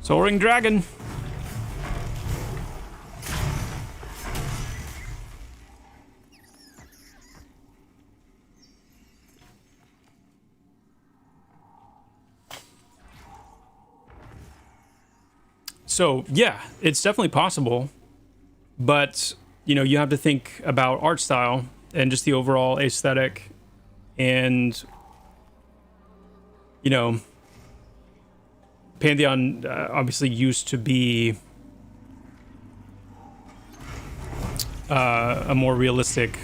Soaring dragon. So, yeah, it's definitely possible, but, you know, you have to think about art style and just the overall aesthetic and, you know, Pantheon obviously used to be a more realistic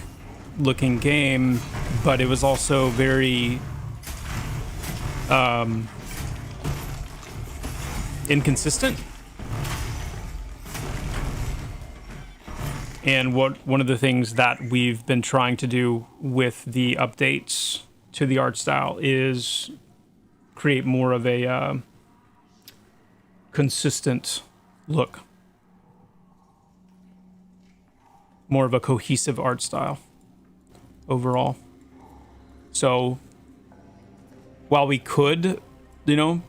looking game, but it was also very inconsistent. And one of the things that we've been trying to do with the updates to the art style is create more of a consistent look. More of a cohesive art style overall. So while we could, you know,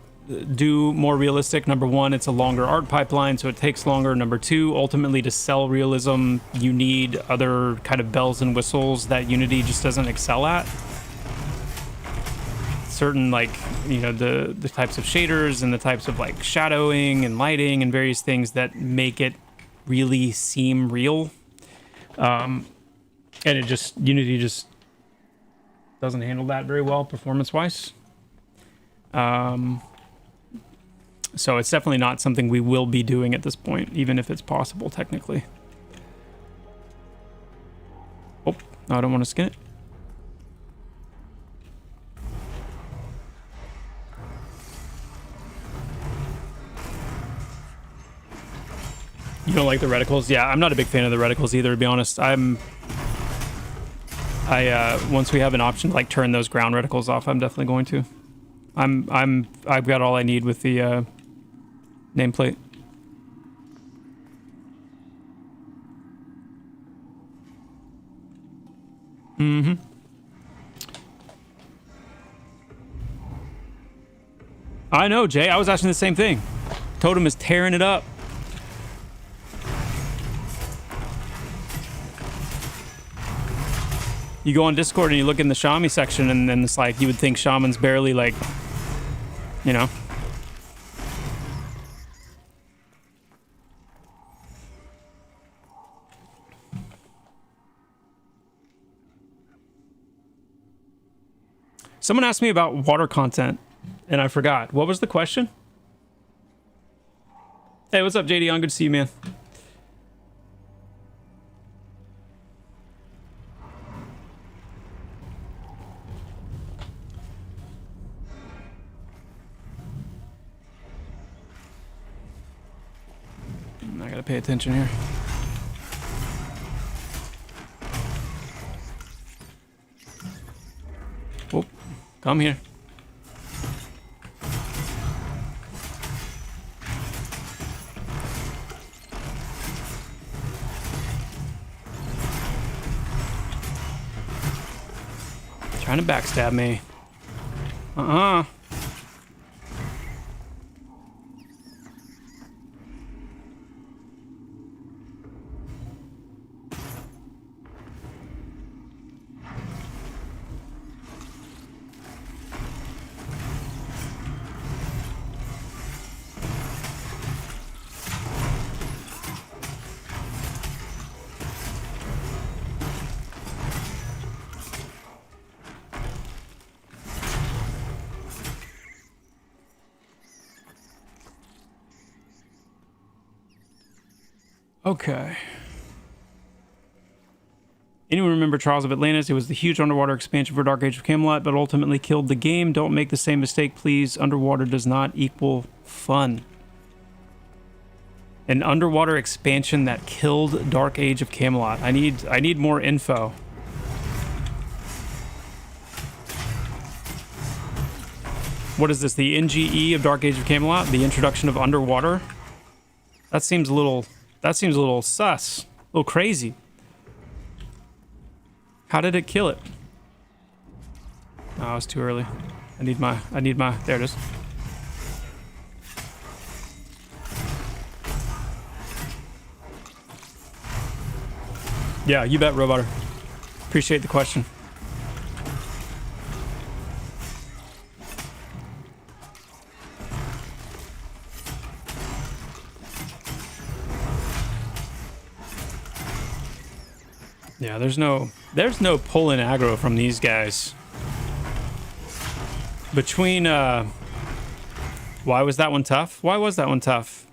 do more realistic, number one, it's a longer art pipeline, so it takes longer. Number two, ultimately to sell realism, you need other kind of bells and whistles that Unity just doesn't excel at. Certain, like, you know, the types of shaders and the types of like shadowing and lighting and various things that make it really seem real. And it just, Unity just doesn't handle that very well performance-wise. So it's definitely not something we will be doing at this point, even if it's possible technically. Oh, no, I don't want to skin it. You don't like the reticles? Yeah, I'm not a big fan of the reticles either, to be honest. Once we have an option to like turn those ground reticles off, I'm definitely going to. I've got all I need with the nameplate. Mm-hmm. I know, Jay. I was asking the same thing. Totem is tearing it up. You go on Discord and you look in the Shami section, and then it's like you would think Shaman's barely like, you know. Someone asked me about water content, and I forgot. What was the question? Hey, what's up, JD? Good to see you, man. I gotta pay attention here. Oh, come here. Trying to backstab me. Uh-uh. Okay. Anyone remember Trials of Atlantis? It was the huge underwater expansion for Dark Age of Camelot, but ultimately killed the game. Don't make the same mistake, please. Underwater does not equal fun. An underwater expansion that killed Dark Age of Camelot. I need more info. What is this? The NGE of Dark Age of Camelot? The introduction of underwater? That seems a little sus. A little crazy. How did it kill it? Oh, it's too early. I need my, there it is. Yeah, you bet, Roboter. Appreciate the question. Yeah, there's no pull-in aggro from these guys. Between, why was that one tough? Why was that one tough?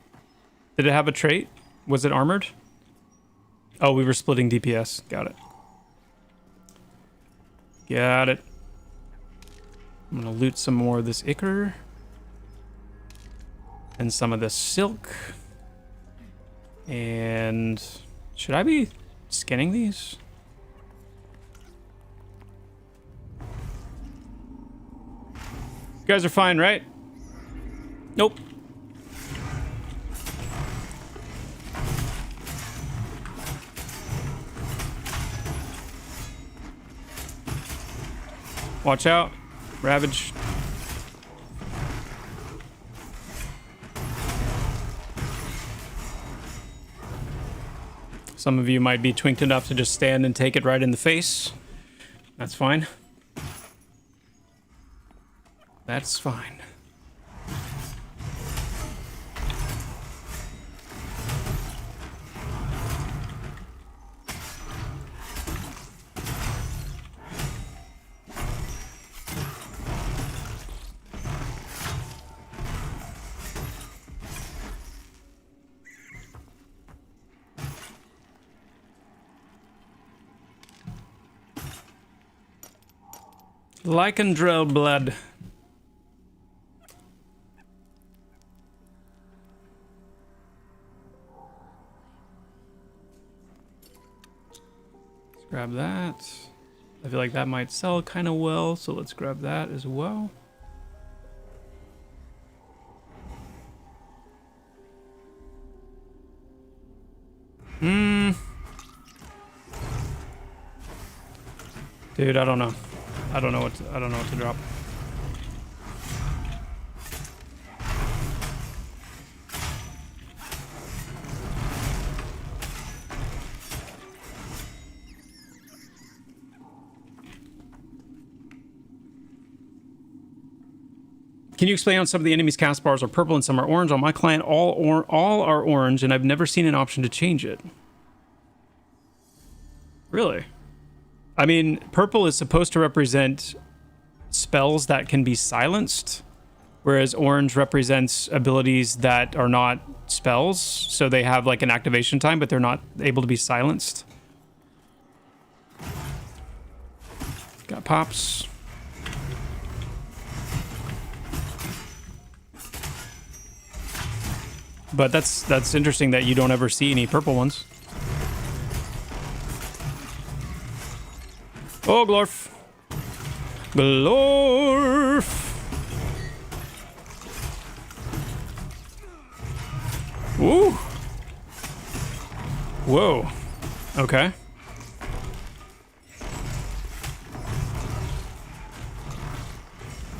Did it have a trait? Was it armored? Oh, we were splitting DPS. Got it. Got it. I'm gonna loot some more of this ichor. And some of this silk. And should I be scanning these? You guys are fine, right? Nope. Watch out. Ravage. Some of you might be twinked enough to just stand and take it right in the face. That's fine. That's fine. Lycandrel blood. Let's grab that. I feel like that might sell kind of well, so let's grab that as well. Dude, I don't know. I don't know what to drop. Can you explain on some of the enemies' cast bars are purple and some are orange? On my client, all are orange, and I've never seen an option to change it. Really? I mean, purple is supposed to represent spells that can be silenced, whereas orange represents abilities that are not spells, so they have like an activation time, but they're not able to be silenced. Got pops. But that's interesting that you don't ever see any purple ones. Oh, Glorf. Glorf. Woo. Whoa. Okay.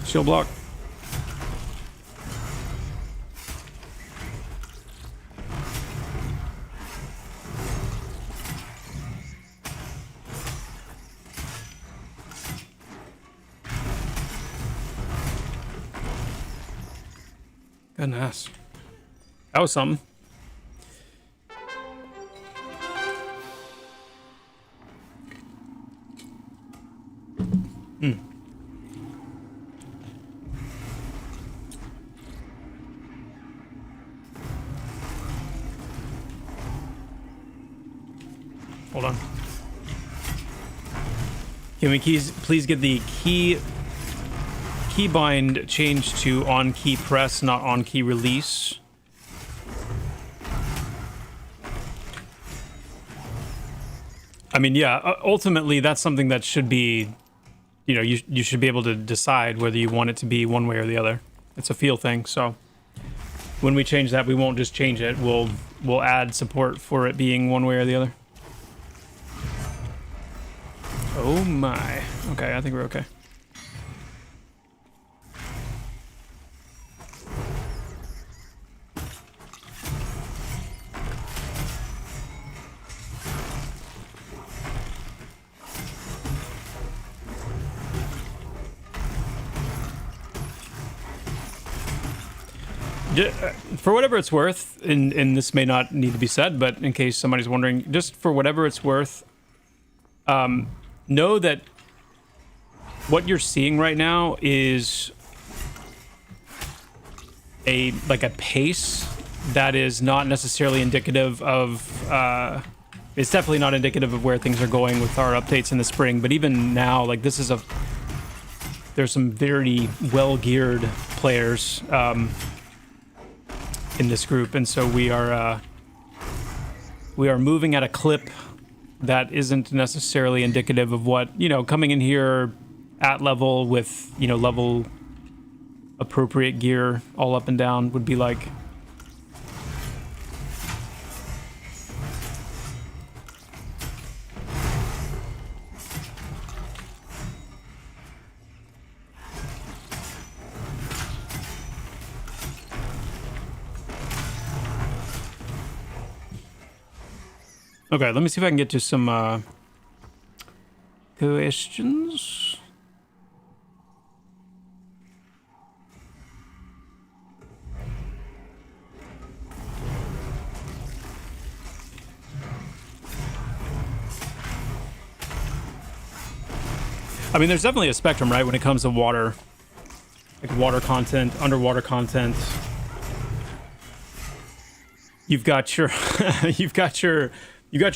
Shield block. Goodness. That was something. Hold on. Can we please get the keybind changed to on key press, not on key release? I mean, yeah, ultimately that's something that should be, you know, you should be able to decide whether you want it to be one way or the other. It's a feel thing, so when we change that, we won't just change it. We'll add support for it being one way or the other. Oh my. Okay, I think we're okay. For whatever it's worth, and this may not need to be said, but in case somebody's wondering, just for whatever it's worth, know that what you're seeing right now is a pace that is not necessarily indicative of it's definitely not indicative of where things are going with our updates in the spring. But even now, like, this is there's some very well geared players in this group, and so we are moving at a clip that isn't necessarily indicative of what, you know, coming in here at level with, you know, level appropriate gear all up and down would be like. Okay, let me see if I can get to some questions. I mean, there's definitely a spectrum, right, when it comes to water, like water content, underwater content. You've got your you've got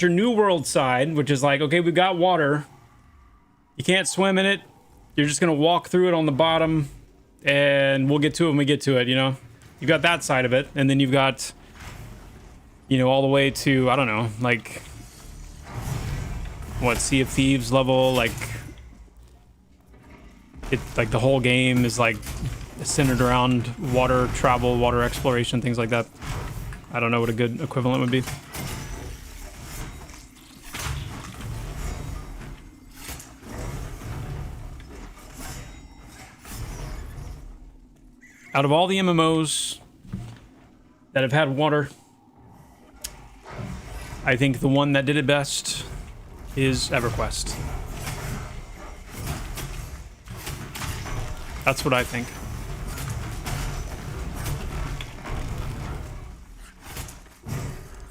your New World side, which is like, okay, we've got water. You can't swim in it. You're just gonna walk through it on the bottom, and we'll get to it when we get to it, you know? You've got that side of it, and then you've got, you know, all the way to, I don't know, like, what, Sea of Thieves level, like, like the whole game is like centered around water travel, water exploration, things like that. I don't know what a good equivalent would be. Out of all the MMOs that have had water, I think the one that did it best is EverQuest. That's what I think.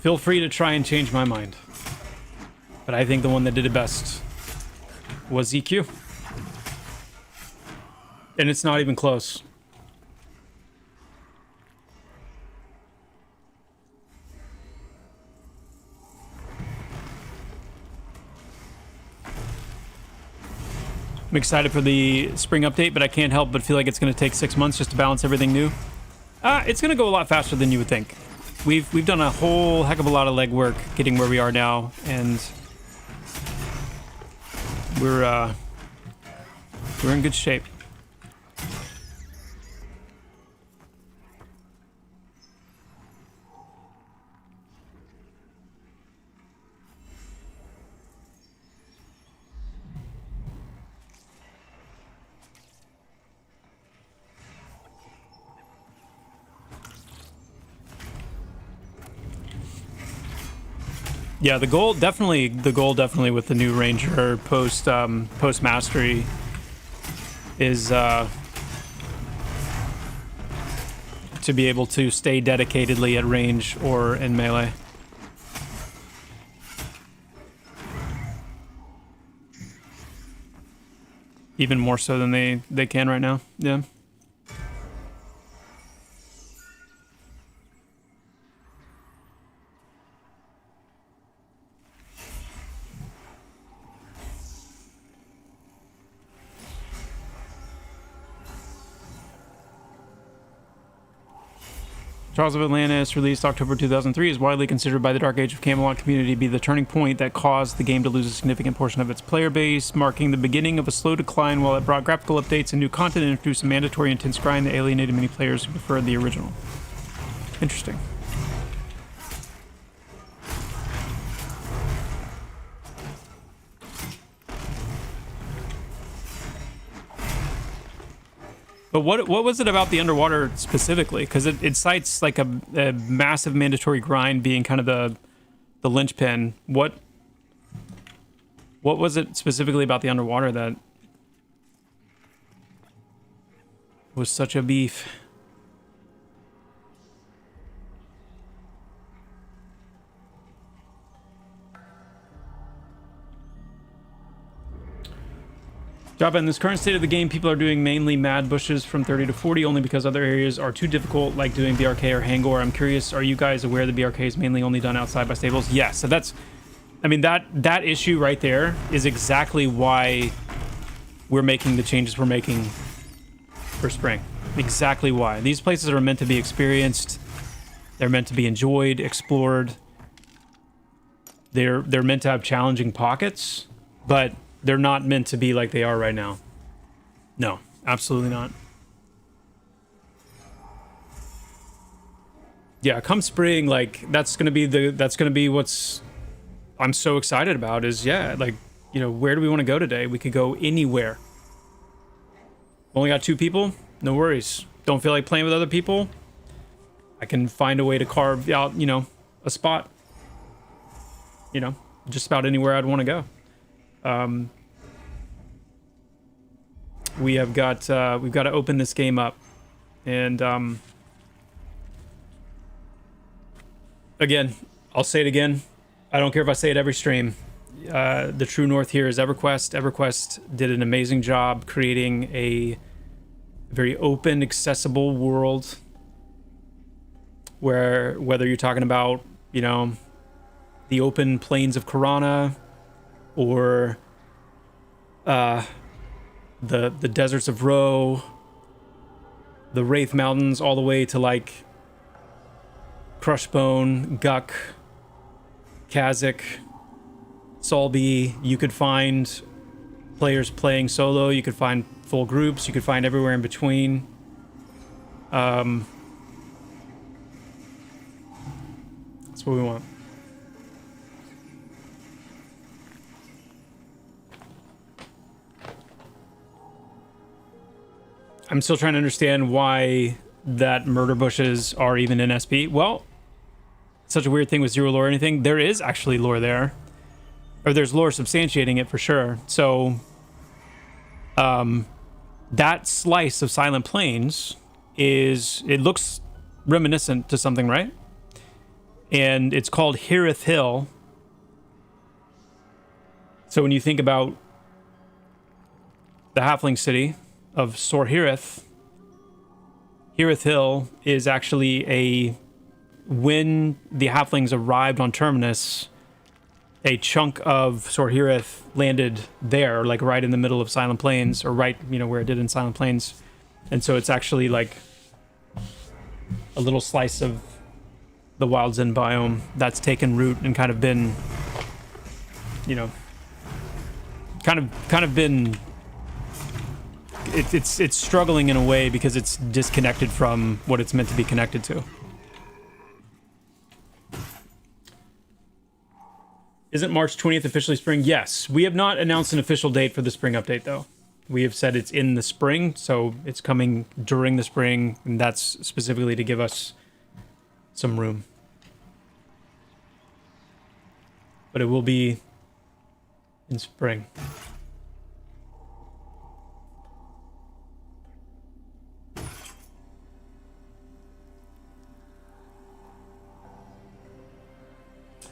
Feel free to try and change my mind. But I think the one that did it best was EQ. And it's not even close. I'm excited for the spring update, but I can't help but feel like it's going to take 6 months just to balance everything new. It's going to go a lot faster than you would think. We've done a whole heck of a lot of legwork getting where we are now, and we're in good shape. Yeah, the goal definitely with the new Ranger post mastery is to be able to stay dedicatedly at range or in melee. Even more so than they can right now. Yeah. Trials of Atlantis, released October 2003, is widely considered by the Dark Age of Camelot community to be the turning point that caused the game to lose a significant portion of its player base, marking the beginning of a slow decline while it brought graphical updates and new content and introduced a mandatory intense grind that alienated many players who preferred the original. Interesting. But what was it about the underwater specifically? Because it cites like a massive mandatory grind being kind of the linchpin. What was it specifically about the underwater that was such a beef? Joppa, in this current state of the game, people are doing mainly mad bushes from 30 to 40 only because other areas are too difficult, like doing BRK or Hangor. I'm curious, are you guys aware the BRK is mainly only done outside by stables? Yes, so that's... I mean, that issue right there is exactly why we're making the changes we're making for spring. Exactly why. These places are meant to be experienced. They're meant to be enjoyed, explored. They're meant to have challenging pockets, but they're not meant to be like they are right now. No, absolutely not. Yeah, come spring, like that's gonna be what's I'm so excited about is, yeah, like, you know, where do we want to go today? We could go anywhere. Only got 2 people? No worries. Don't feel like playing with other people? I can find a way to carve out, you know, a spot. You know, just about anywhere I'd want to go. We've got to open this game up. And, again, I'll say it again. I don't care if I say it every stream. The true north here is EverQuest. EverQuest did an amazing job creating a very open, accessible world where, whether you're talking about, you know, the open plains of Karana or the deserts of Ro, the Wraith Mountains, all the way to like Crushbone, Guk, Kazakh, Solby. You could find players playing solo, you could find full groups, you could find everywhere in between. That's what we want. I'm still trying to understand why that murder bushes are even in SP. Well, such a weird thing with zero lore or anything. There is actually lore there. Or there's lore substantiating it for sure. So, that slice of Silent Plains it looks reminiscent to something, right? And it's called Hirith Hill. So when you think about the halfling city of Sorhirith, Hirith Hill is actually when the halflings arrived on Terminus, a chunk of Sorhirith landed there, like right in the middle of Silent Plains, or right, you know, where it did in Silent Plains. And so it's actually like a little slice of the Wild Zen biome that's taken root and kind of been, you know, kind of been, it's struggling in a way because it's disconnected from what it's meant to be connected to. Isn't March 20th officially spring? Yes. We have not announced an official date for the spring update, though. We have said it's in the spring, so it's coming during the spring, and that's specifically to give us some room. But it will be in spring.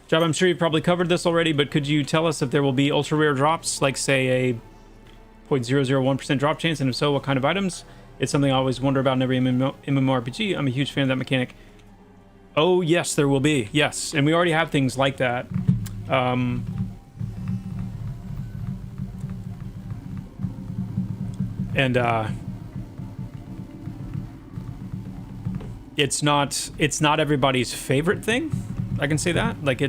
Job, I'm sure you've probably covered this already, but could you tell us if there will be ultra rare drops, like say a 0.001% drop chance, and if so, what kind of items? It's something I always wonder about in every MMORPG. I'm a huge fan of that mechanic. Oh, yes, there will be. Yes, and we already have things like that. It's not everybody's favorite thing. I can say that. Like,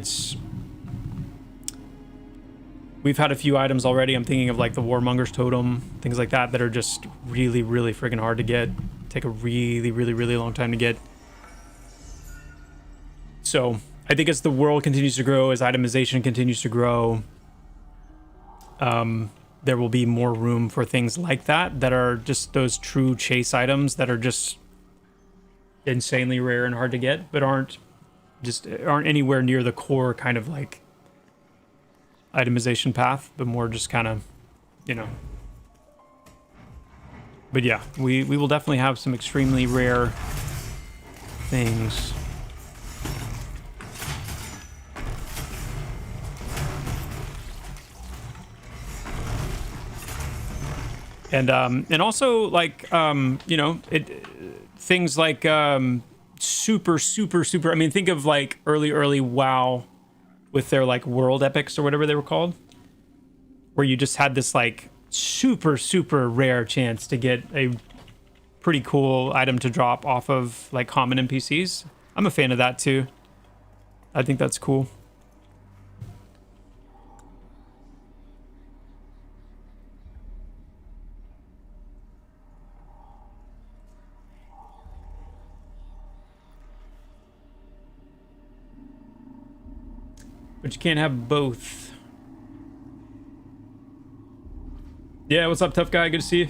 we've had a few items already. I'm thinking of like the Warmonger's Totem, things like that are just really, really freaking hard to get. Take a really, really, really long time to get. So I think as the world continues to grow, as itemization continues to grow, there will be more room for things like that are just those true chase items that are just insanely rare and hard to get, but aren't anywhere near the core kind of like itemization path, but more just kind of, you know. But yeah, we will definitely have some extremely rare things. And also like you know, things like super. I mean, think of like early WoW with their like world epics or whatever they were called, where you just had this like super rare chance to get a pretty cool item to drop off of like common NPCs. I'm a fan of that too. I think that's cool. But you can't have both. Yeah, what's up, tough guy? Good to see you.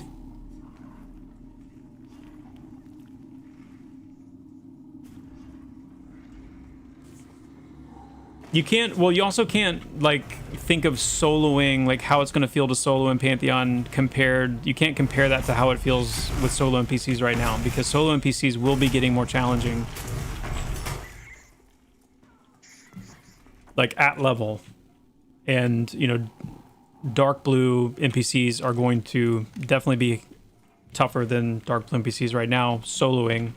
You can't, well, you also can't, like, think of soloing, like, how it's going to feel to solo in Pantheon compared, you can't compare that to how it feels with solo NPCs right now, because solo NPCs will be getting more challenging. Like, at level. And, you know, dark blue NPCs are going to definitely be tougher than dark blue NPCs right now, soloing.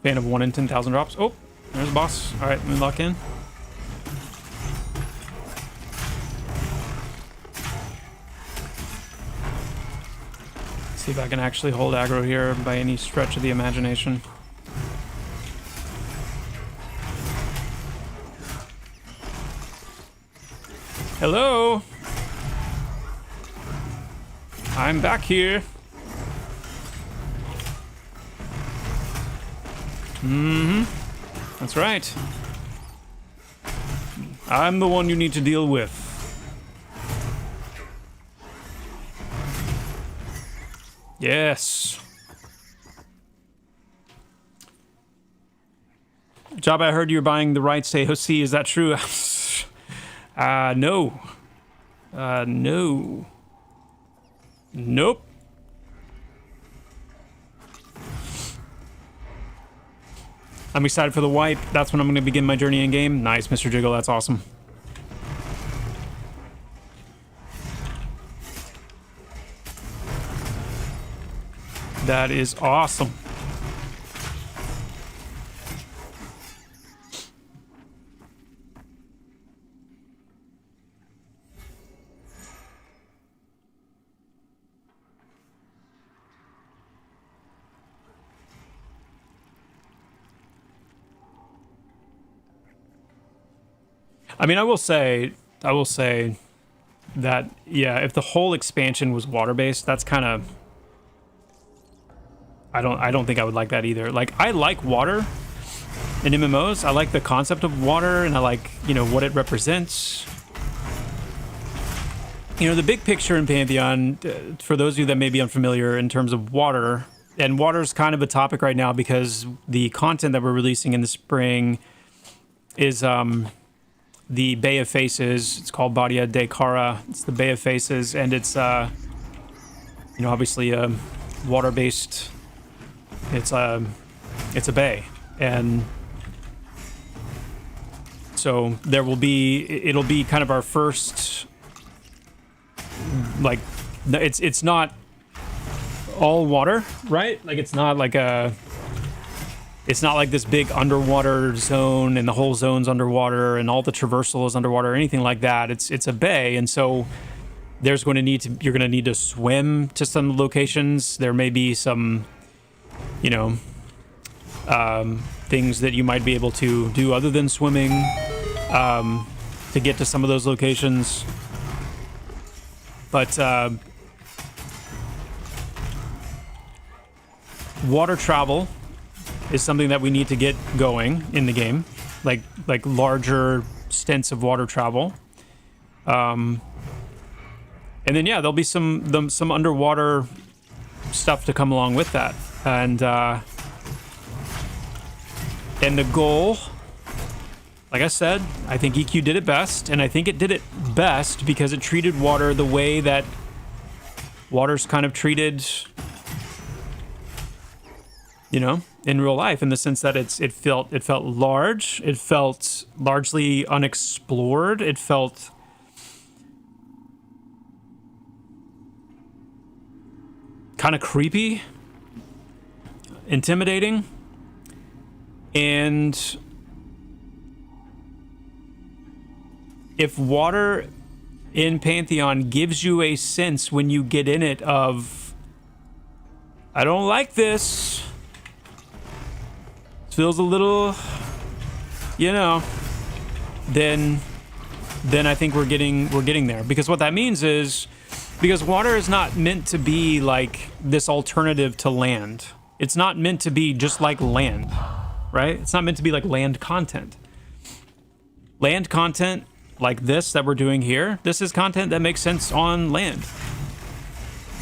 Fan of 1 in 10,000 drops. Oh, there's the boss. All right, let me lock in. See if I can actually hold aggro here by any stretch of the imagination. Hello. I'm back here. That's right. I'm the one you need to deal with. Yes. Joppa, I heard you're buying the rights to AOC. Is that true? No. No. Nope. I'm excited for the wipe. That's when I'm going to begin my journey in game. Nice, Mr. Jiggle. That's awesome. That is awesome. I mean, I will say that, yeah, if the whole expansion was water-based, that's kind of... I don't think I would like that either. Like, I like water in MMOs. I like the concept of water, and I like, you know, what it represents. You know, the big picture in Pantheon, for those of you that may be unfamiliar in terms of water, and water's kind of a topic right now because the content that we're releasing in the spring is the Bay of Faces. It's called Badia de Cara. It's the Bay of Faces, and it's, you know, obviously a water-based... It's a bay, and so there will be, it'll be kind of our first, like, it's not all water, right? Like, it's not like this big underwater zone and the whole zone's underwater and all the traversal is underwater or anything like that. It's a bay, and so you're going to need to swim to some locations. There may be some, you know, things that you might be able to do other than swimming to get to some of those locations. But water travel is something that we need to get going in the game, like larger stints of water travel. And then, yeah, there'll be some underwater stuff to come along with that. And the goal, like I said, I think EQ did it best, and I think it did it best because it treated water the way that water's kind of treated you know, in real life, in the sense that it felt large, it felt largely unexplored, it felt kind of creepy, intimidating, and if water in Pantheon gives you a sense when you get in it of, I don't like this, feels a little, you know, then I think we're getting there. Because what that means is, because water is not meant to be like this alternative to land. It's not meant to be just like land, right? It's not meant to be like land content. Land content like this that we're doing here, this is content that makes sense on land.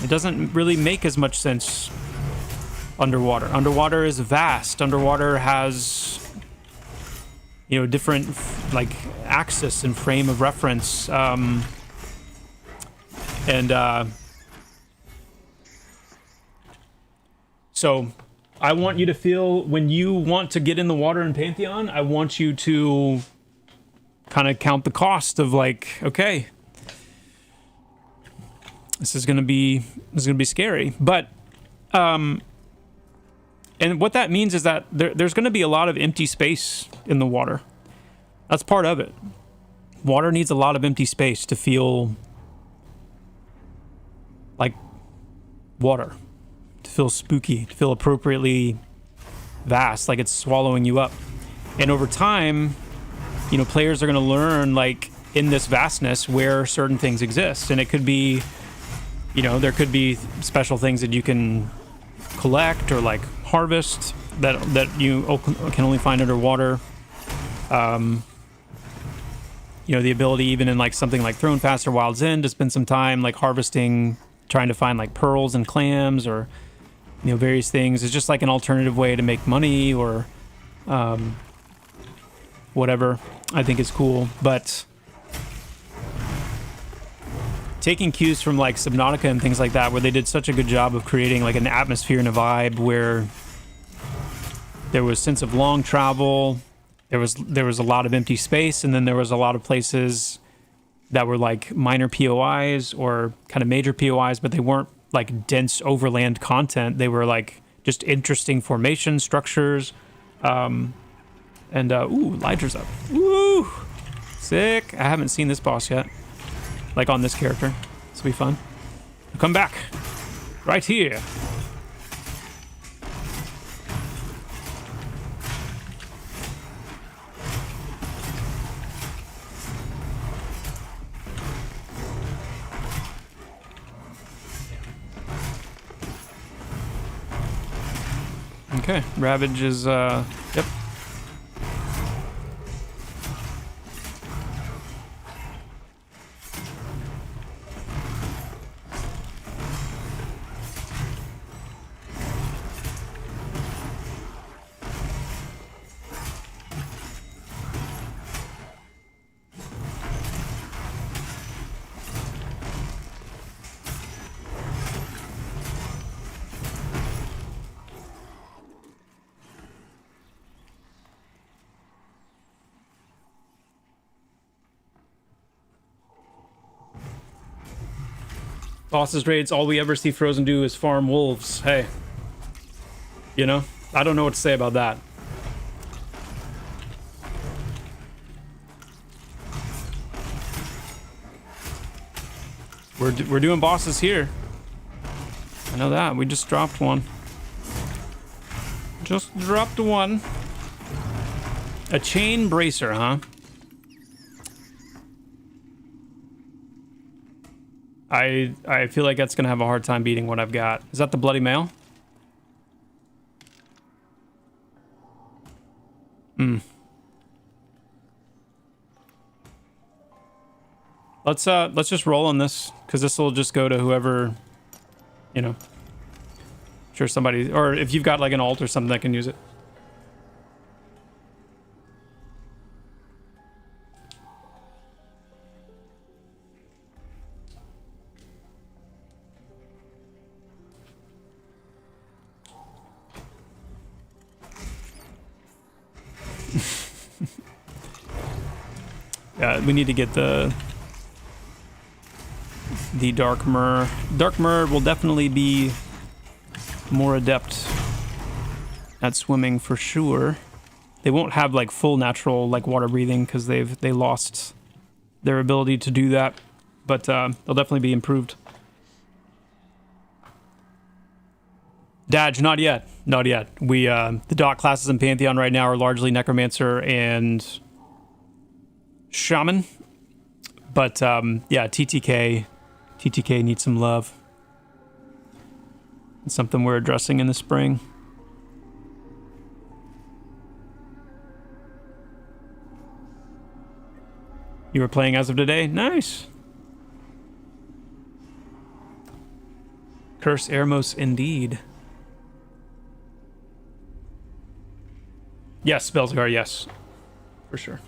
It doesn't really make as much sense underwater. Underwater is vast. Underwater has, you know, different like axis and frame of reference. So I want you to feel, when you want to get in the water in Pantheon, I want you to kind of count the cost of like, okay, this is gonna be scary. But and what that means is that there's gonna be a lot of empty space in the water. That's part of it. Water needs a lot of empty space to feel like water, to feel spooky, to feel appropriately vast, like it's swallowing you up. And over time, you know, players are going to learn, like, in this vastness where certain things exist. And it could be, you know, there could be special things that you can collect or like harvest that you can only find underwater. You know, the ability even in like something like Thrown Fast or Wild's End to spend some time like harvesting, trying to find like pearls and clams or, you know, various things. It's just like an alternative way to make money or whatever. I think is cool. But taking cues from like Subnautica and things like that, where they did such a good job of creating like an atmosphere and a vibe where there was sense of long travel, there was a lot of empty space, and then there was a lot of places that were like minor POIs or kind of major POIs, but they weren't like dense overland content. They were like just interesting formation structures. Ooh, Lydra's up. Woo! Sick. I haven't seen this boss yet. Like on this character. This will be fun. Come back. Right here. Okay, Ravage is, yep. Bosses raids, all we ever see Frozen do is farm wolves. Hey. You know? I don't know what to say about that. We're doing bosses here. I know that. We just dropped one. Just dropped one. A chain bracer, huh? I feel like that's gonna have a hard time beating what I've got. Is that the Bloody Mail? Let's just roll on this, because this will just go to whoever, you know. Sure, somebody, or if you've got like an alt or something that can use it. We need to get the Dark Myrrh. Dark Myrrh will definitely be more adept at swimming for sure. They won't have like full natural like water breathing because they lost their ability to do that, but they'll definitely be improved. Daj, not yet. Not yet. We the doc classes in Pantheon right now are largely Necromancer and Shaman. But yeah, TTK needs some love. It's something we're addressing in the spring. You were playing as of today? Nice. Curse Eremos indeed. Yes, Belzegar, yes. For sure.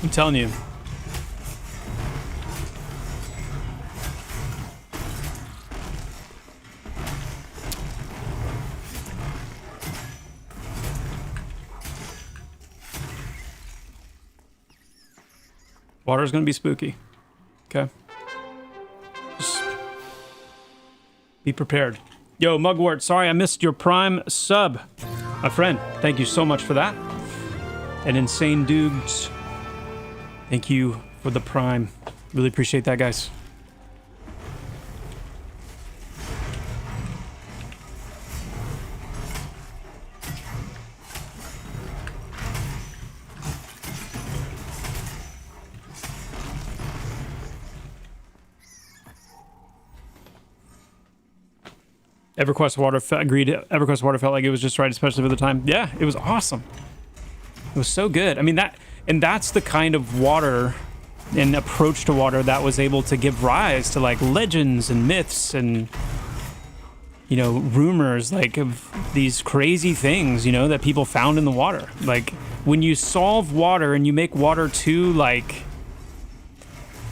I'm telling you. Water's gonna be spooky. Okay. Just be prepared. Yo, Mugwort, sorry I missed your Prime sub. My friend, thank you so much for that. And Insane Dudes, thank you for the Prime. Really appreciate that, guys. EverQuest Water agreed. EverQuest Water felt like it was just right, especially for the time. Yeah, it was awesome. It was so good. I mean, that's the kind of water and approach to water that was able to give rise to like legends and myths and, you know, rumors like of these crazy things, you know, that people found in the water. Like when you solve water and you make water too, like,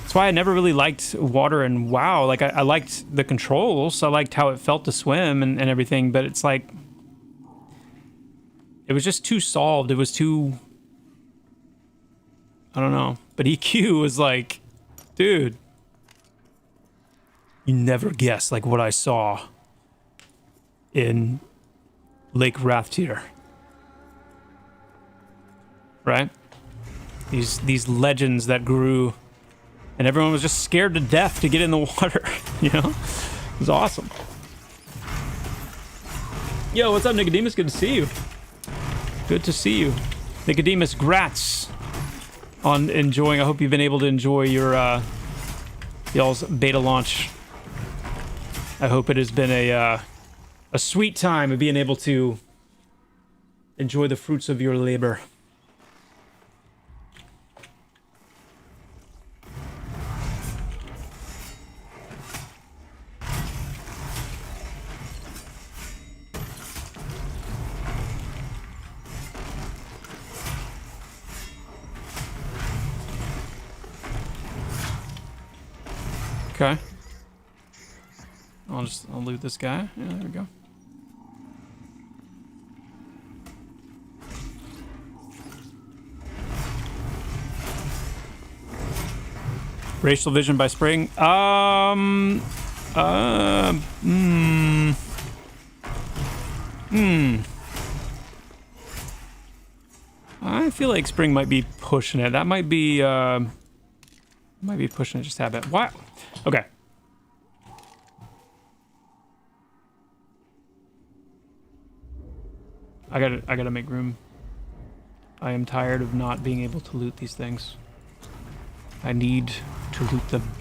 that's why I never really liked water and WoW. Like I liked the controls. I liked how it felt to swim and everything, but it's like, it was just too solved. It was too, I don't know. But EQ was like, dude, you never guess like what I saw in Lake Rathtier. Right? These legends that grew and everyone was just scared to death to get in the water, you know? It was awesome. Yo, what's up, Nicodemus? Good to see you. Good to see you. Nicodemus, grats on enjoying. I hope you've been able to enjoy your y'all's beta launch. I hope it has been a sweet time of being able to enjoy the fruits of your labor. Okay. I'll loot this guy. Yeah, there we go. Racial vision by spring. I feel like spring might be pushing it. That might be pushing it just a tad bit. What? Okay. I gotta make room. I am tired of not being able to loot these things. I need to loot them.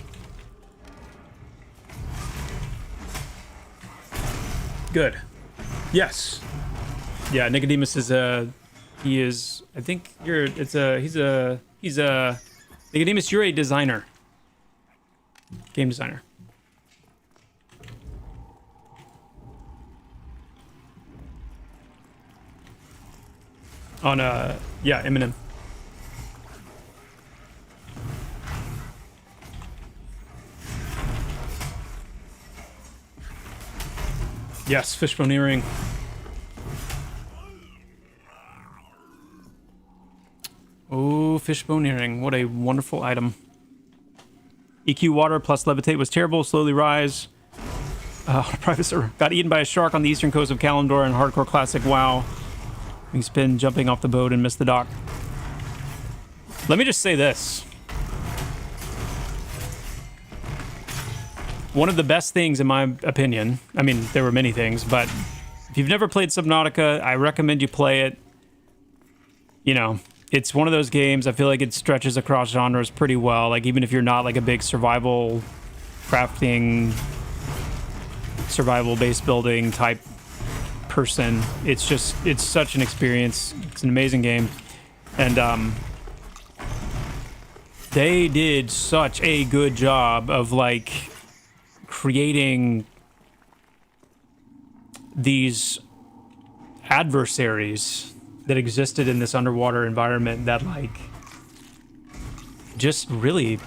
Good. Yes. Yeah, Nicodemus is he is, I think he's a, Nicodemus, you're a designer. Game designer. On, yeah, Eminem. Yes, fishbone earring. Oh, fishbone earring. What a wonderful item. EQ water plus levitate was terrible. Slowly rise. Private server. Got eaten by a shark on the eastern coast of Kalimdor in hardcore classic WoW. We spin jumping off the boat and missed the dock. Let me just say this. One of the best things, in my opinion, I mean, there were many things, but if you've never played Subnautica, I recommend you play it. You know, it's one of those games, I feel like it stretches across genres pretty well. Like, even if you're not like a big survival crafting, survival base building type person, it's just, it's such an experience. It's an amazing game. And they did such a good job of like creating these adversaries that existed in this underwater environment that like just really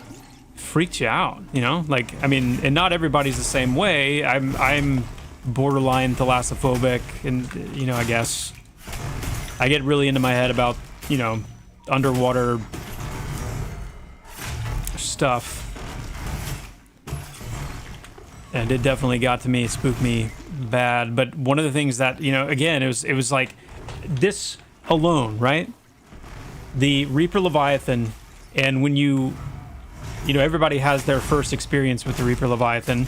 freaked you out, you know? Like, I mean, and not everybody's the same way. I'm borderline thalassophobic, and you know, I guess I get really into my head about, you know, underwater stuff. And it definitely got to me, it spooked me bad. But one of the things that, you know, again, it was like this alone, right? The Reaper Leviathan, and when you know, everybody has their first experience with the Reaper Leviathan.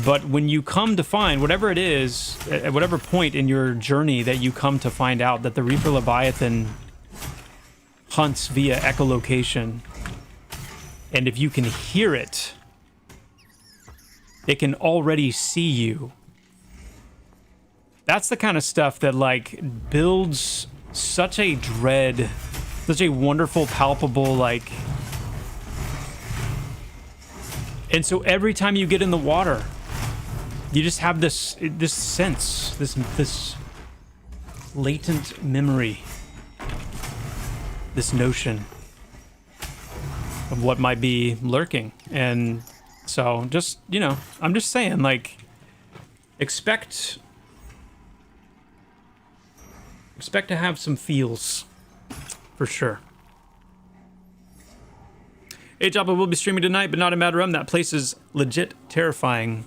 But when you come to find, whatever it is, at whatever point in your journey that you come to find out that the Reaper Leviathan hunts via echolocation, and if you can hear it, it can already see you. That's the kind of stuff that like builds such a dread, such a wonderful, palpable, like. And so every time you get in the water, you just have this sense, this latent memory, this notion of what might be lurking. And so just, you know, I'm just saying, like, expect to have some feels, for sure. Hey, Joppa will be streaming tonight, but not in Madarum. That place is legit terrifying.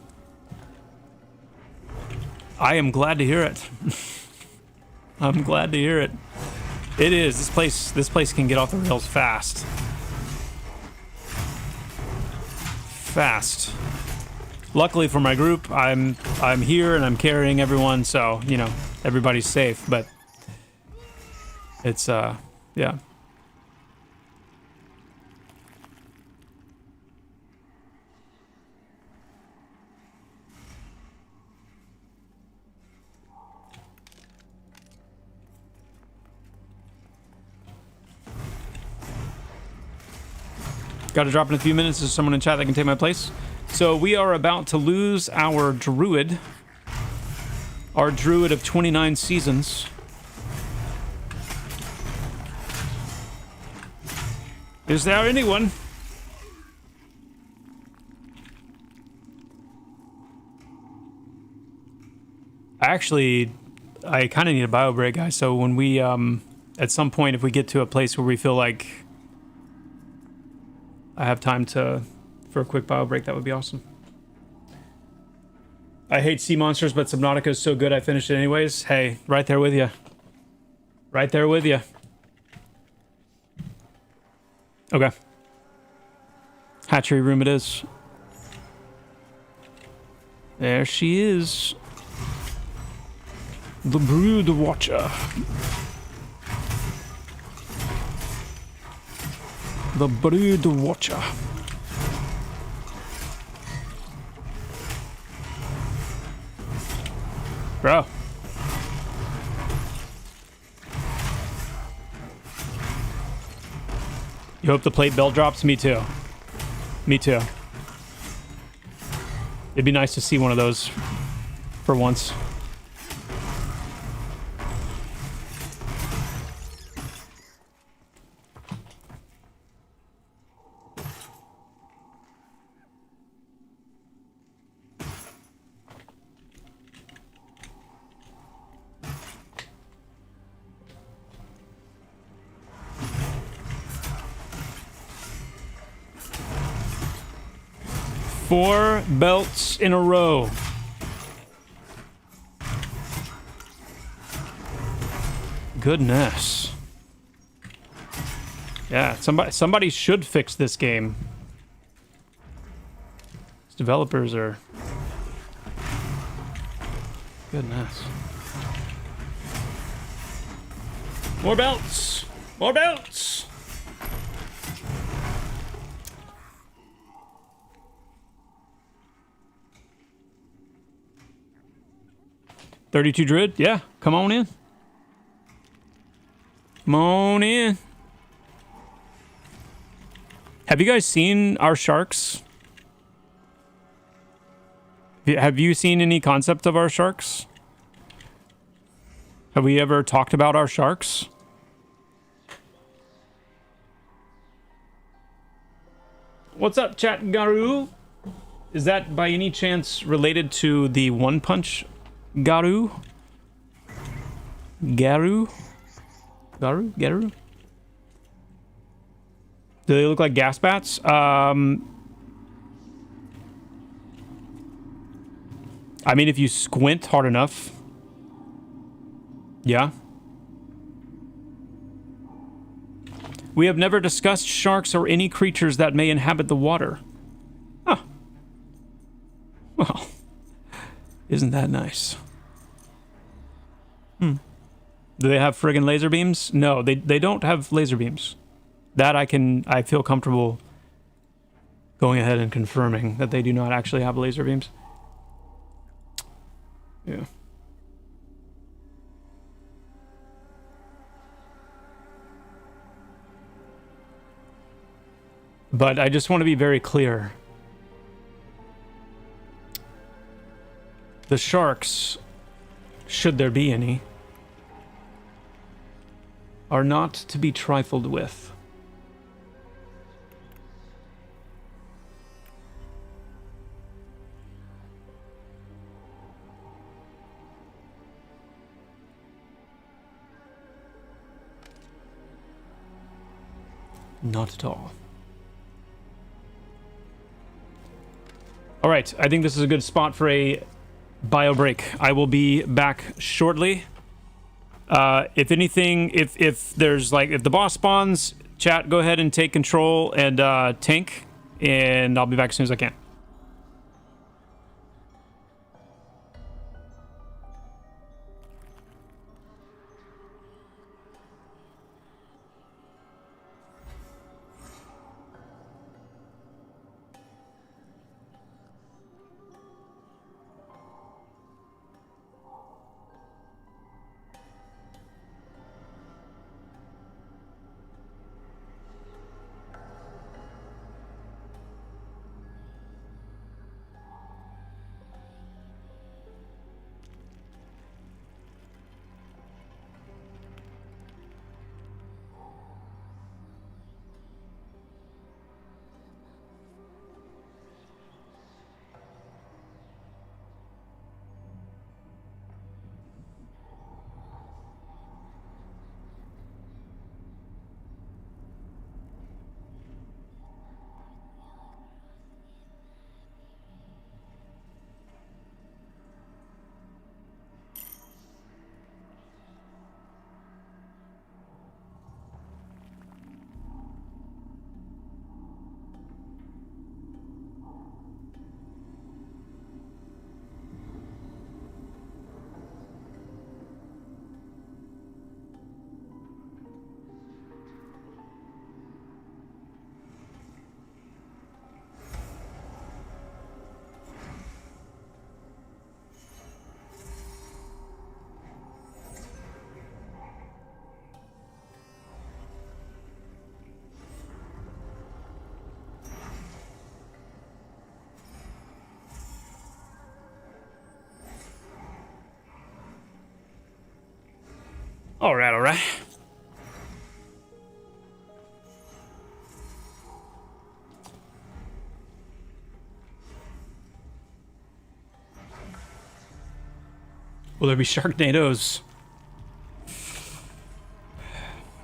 I am glad to hear it. I'm glad to hear it. It is. This place can get off the rails fast. Fast. Luckily for my group, I'm here and I'm carrying everyone, so, you know, everybody's safe, but it's yeah. Got to drop in a few minutes. There's someone in chat that can take my place. So we are about to lose our druid. Our druid of 29 seasons. Is there anyone? I kind of need a bio break, guys. So when we, at some point, if we get to a place where we feel like I have time for a quick bio break, that would be awesome. I hate sea monsters, but Subnautica is so good I finished it anyways. Hey, right there with you. Right there with you. Okay. Hatchery room it is. There she is. The Brood Watcher. The Brood Watcher. Bro. You hope the plate bell drops? Me too. Me too. It'd be nice to see one of those for once. Four belts in a row. Goodness. Yeah, somebody should fix this game. These developers are... Goodness. More belts! More belts! 32 Druid? Yeah, come on in. Come on in. Have you guys seen our sharks? Have you seen any concept of our sharks? Have we ever talked about our sharks? What's up, chat Garu? Is that by any chance related to the One Punch Garu? Garu? Garu? Garu? Do they look like gas bats? I mean, if you squint hard enough. Yeah. We have never discussed sharks or any creatures that may inhabit the water. Huh. Well, isn't that nice? Do they have friggin' laser beams? No, they don't have laser beams. That I feel comfortable going ahead and confirming that they do not actually have laser beams. Yeah. But I just want to be very clear. The sharks, should there be any, are not to be trifled with. Not at all. All right, I think this is a good spot for a bio break. I will be back shortly. If anything, if there's like, if the boss spawns, chat, go ahead and take control and tank, and I'll be back as soon as I can. All right, all right. Will there be Sharknadoes?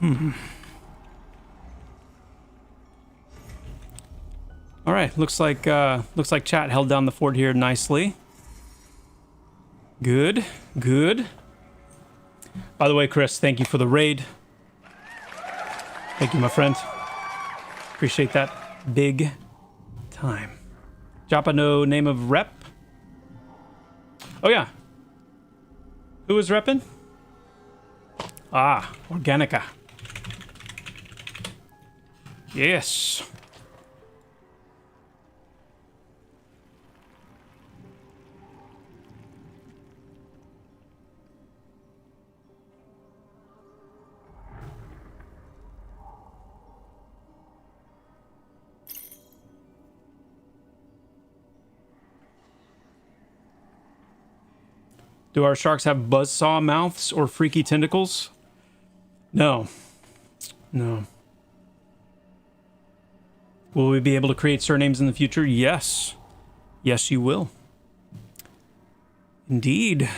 All right, looks like chat held down the fort here nicely. Good, good. By the way, Chris, thank you for the raid. Thank you, my friend. Appreciate that big time. Joppa, no name of rep? Oh, yeah. Who was repping? Ah, Organica. Yes. Do our sharks have buzzsaw mouths or freaky tentacles? No. No. Will we be able to create surnames in the future? Yes. Yes, you will. Indeed.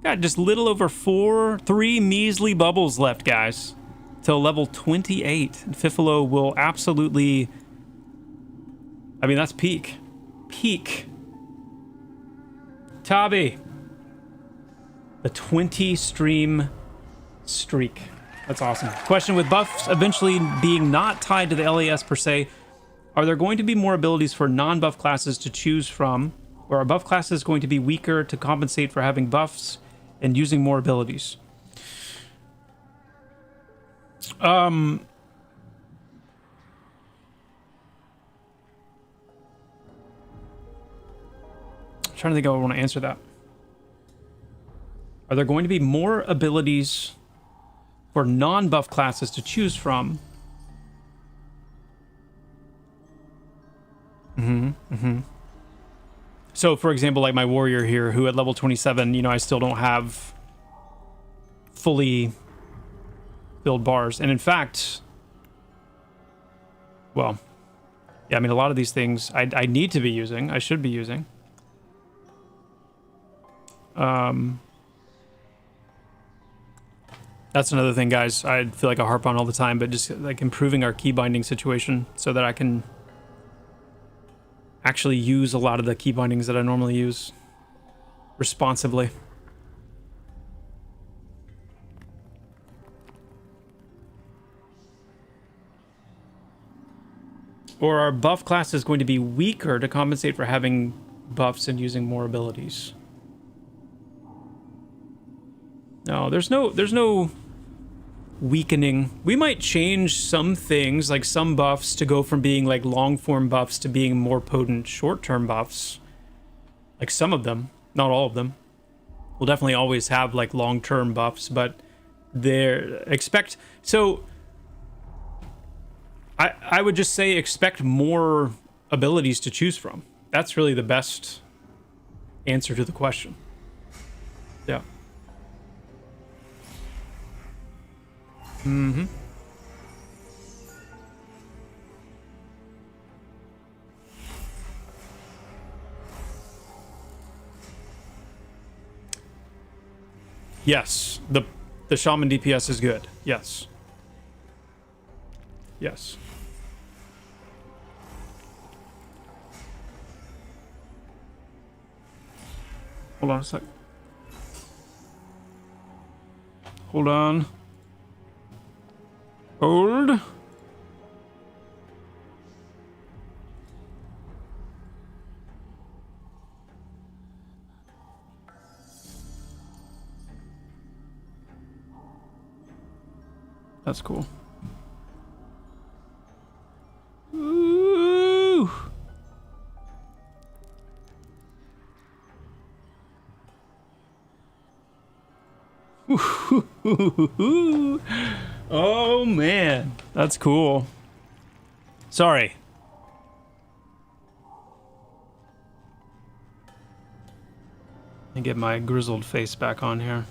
Got just little over 3 measly bubbles left, guys. Till level 28. Fifilo will absolutely... I mean, that's peak. Peak. Tabi. The 20 stream streak. That's awesome. Question: with buffs eventually being not tied to the LAS per se, are there going to be more abilities for non-buff classes to choose from, or are buff classes going to be weaker to compensate for having buffs and using more abilities? Trying to think how I want to answer that. Are there going to be more abilities for non-buff classes to choose from? So, for example, like my warrior here, who at level 27, you know, I still don't have fully filled bars. And in fact, well, yeah, I mean, a lot of these things I need to be using, I should be using. That's another thing, guys, I feel like I harp on all the time, but just like improving our key binding situation so that I can actually use a lot of the key bindings that I normally use responsibly. Or are buff classes going to be weaker to compensate for having buffs and using more abilities? No, there's no weakening. We might change some things, like some buffs, to go from being like long form buffs to being more potent short-term buffs. Like some of them, not all of them. We'll definitely always have like long-term buffs, but so I would just say expect more abilities to choose from. That's really the best answer to the question. Yeah. Mm-hmm. Yes, the shaman DPS is good. Yes. Yes. Hold on a sec. Hold on. Hold. That's cool. Ooh. Oh man, that's cool. Sorry. And get my grizzled face back on here.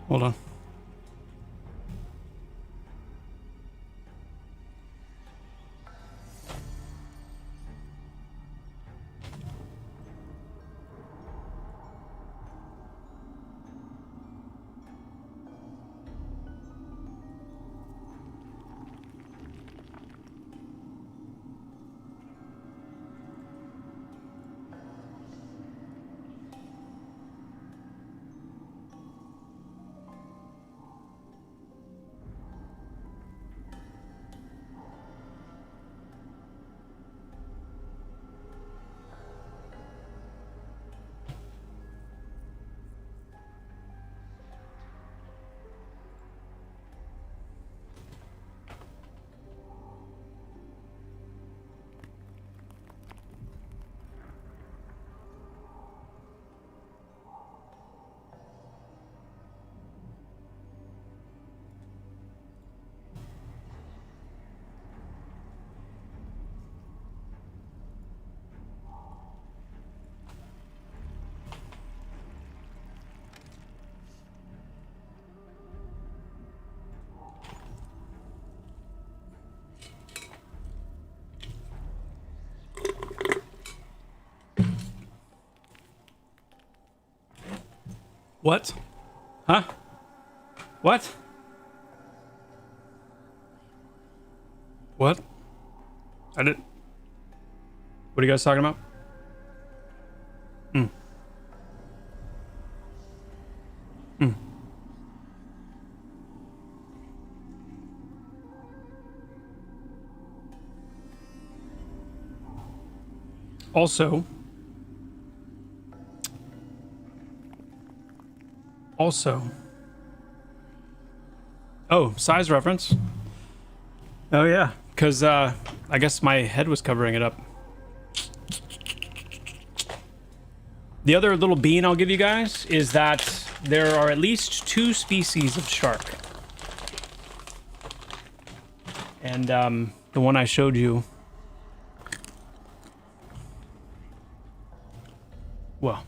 Hold on. What? Huh? What? What? I did. What are you guys talking about? Also, oh, size reference. Oh yeah, because I guess my head was covering it up. The other little bean I'll give you guys is that there are at least 2 species of shark. And the one I showed you, well,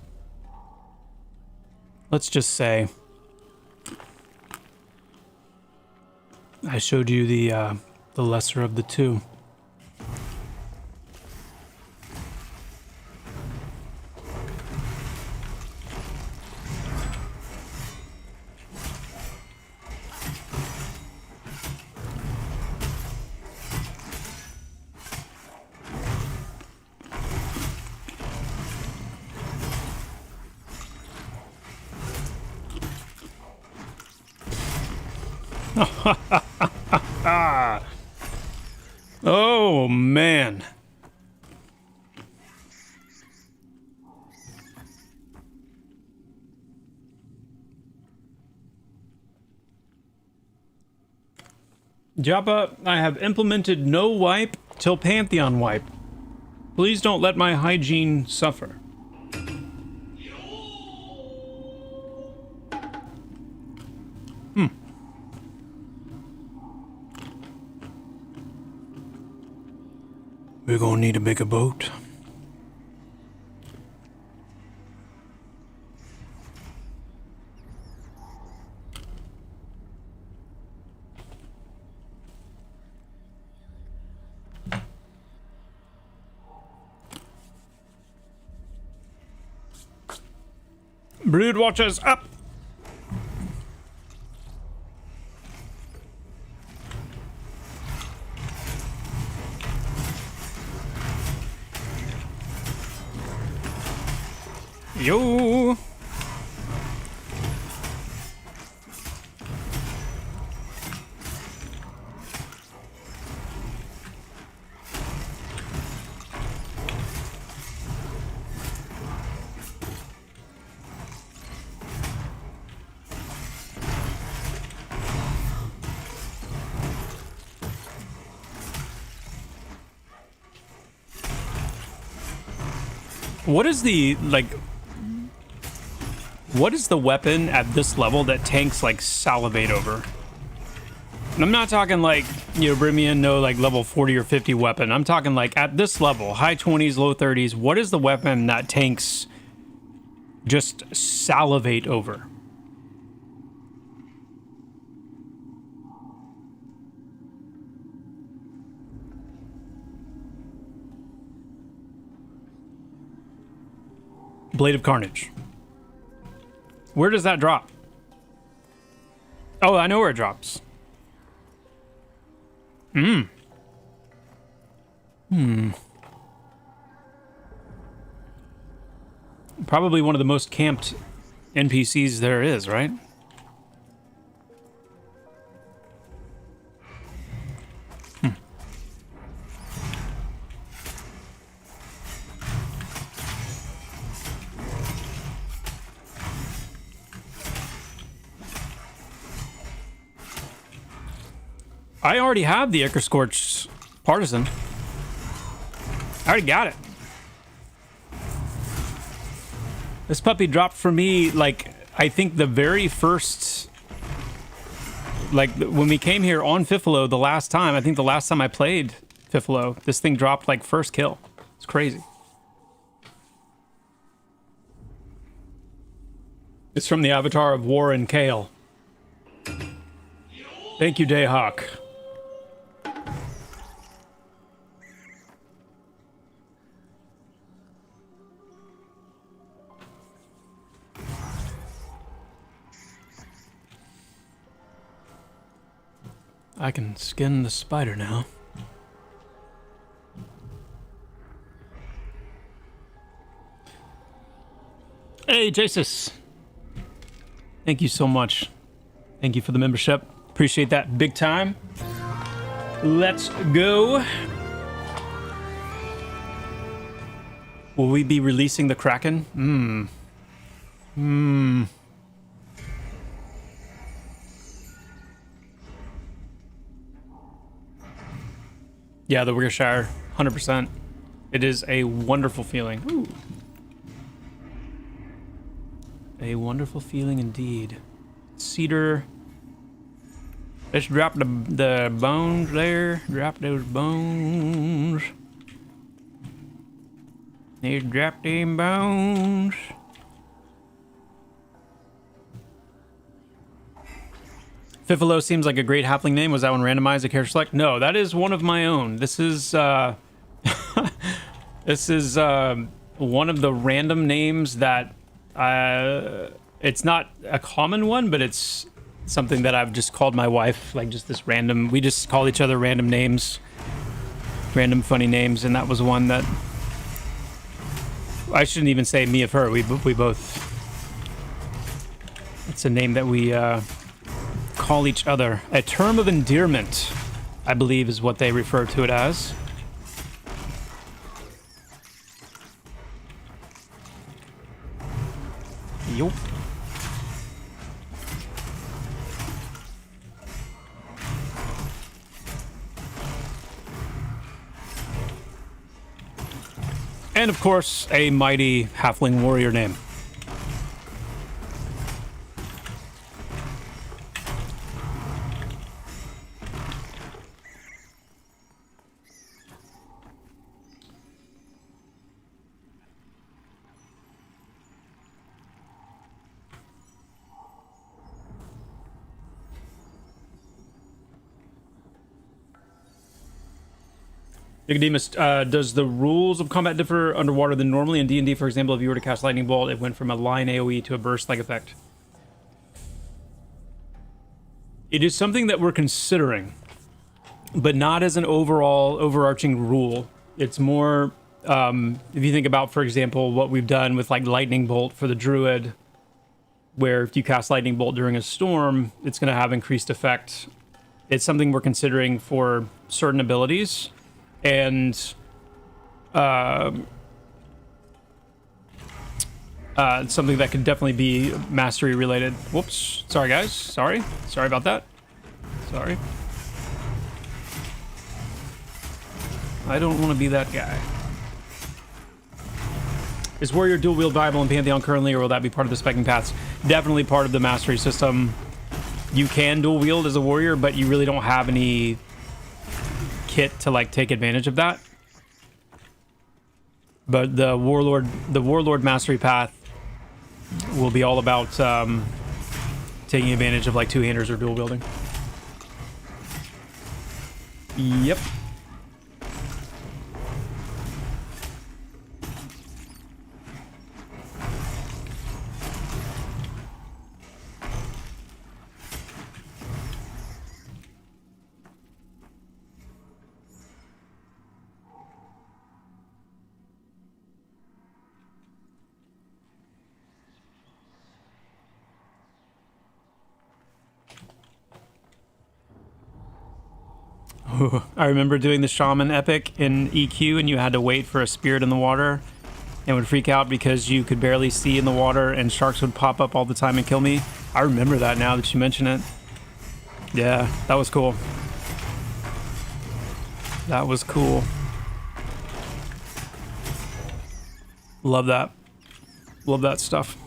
let's just say I showed you the lesser of the 2. Oh, man. Joppa, I have implemented no wipe till Pantheon wipe. Please don't let my hygiene suffer. We're gonna need a bigger boat. Brood watchers up! Yo! What is the, like... What is the weapon at this level that tanks, like, salivate over? And I'm not talking, like, you know, bring me in no, like, level 40 or 50 weapon. I'm talking, like, at this level, high 20s, low 30s, what is the weapon that tanks just salivate over? Blade of Carnage. Where does that drop? Oh, I know where it drops. Probably one of the most camped NPCs there is, right? I already have the Ichor Scorch Partisan. I already got it. This puppy dropped for me, like, I think the very first... Like, when we came here on Fifilo the last time, I think the last time I played Fifilo, this thing dropped, like, first kill. It's crazy. It's from the Avatar of War and Kale. Thank you, Dayhawk. I can skin the spider now. Hey, Jesus. Thank you so much. Thank you for the membership. Appreciate that big time. Let's go. Will we be releasing the Kraken? Yeah, the Wickershire, 100%. It is a wonderful feeling. Ooh. A wonderful feeling indeed. Cedar. Let's drop the bones there. Drop those bones. Let's drop them bones. Fifilo seems like a great halfling name. Was that one randomized, a character select? No, that is one of my own. This is this is one of the random names that it's not a common one, but it's something that I've just called my wife, like just this random. We just call each other random names, random funny names, and that was one that I shouldn't even say me of her. We both. It's a name that we call each other. A term of endearment, I believe, is what they refer to it as. Yup. And of course, a mighty halfling warrior name. Nicodemus, does the rules of combat differ underwater than normally in D&D? For example, if you were to cast Lightning Bolt, it went from a line AoE to a burst-like effect. It is something that we're considering, but not as an overall overarching rule. It's more, if you think about, for example, what we've done with like Lightning Bolt for the Druid, where if you cast Lightning Bolt during a storm, it's going to have increased effect. It's something we're considering for certain abilities, and something that could definitely be mastery related. Whoops. Sorry, guys. Sorry about that. Sorry. I don't want to be that guy. Is Warrior dual wield viable in Pantheon currently, or will that be part of the specking paths? Definitely part of the mastery system. You can dual wield as a warrior, but you really don't have any kit to like take advantage of that. But the warlord mastery path will be all about taking advantage of like two-handers or dual wielding. Yep. I remember doing the Shaman Epic in EQ, and you had to wait for a spirit in the water and would freak out because you could barely see in the water and sharks would pop up all the time and kill me. I remember that now that you mention it. Yeah, that was cool. That was cool. Love that. Love that stuff.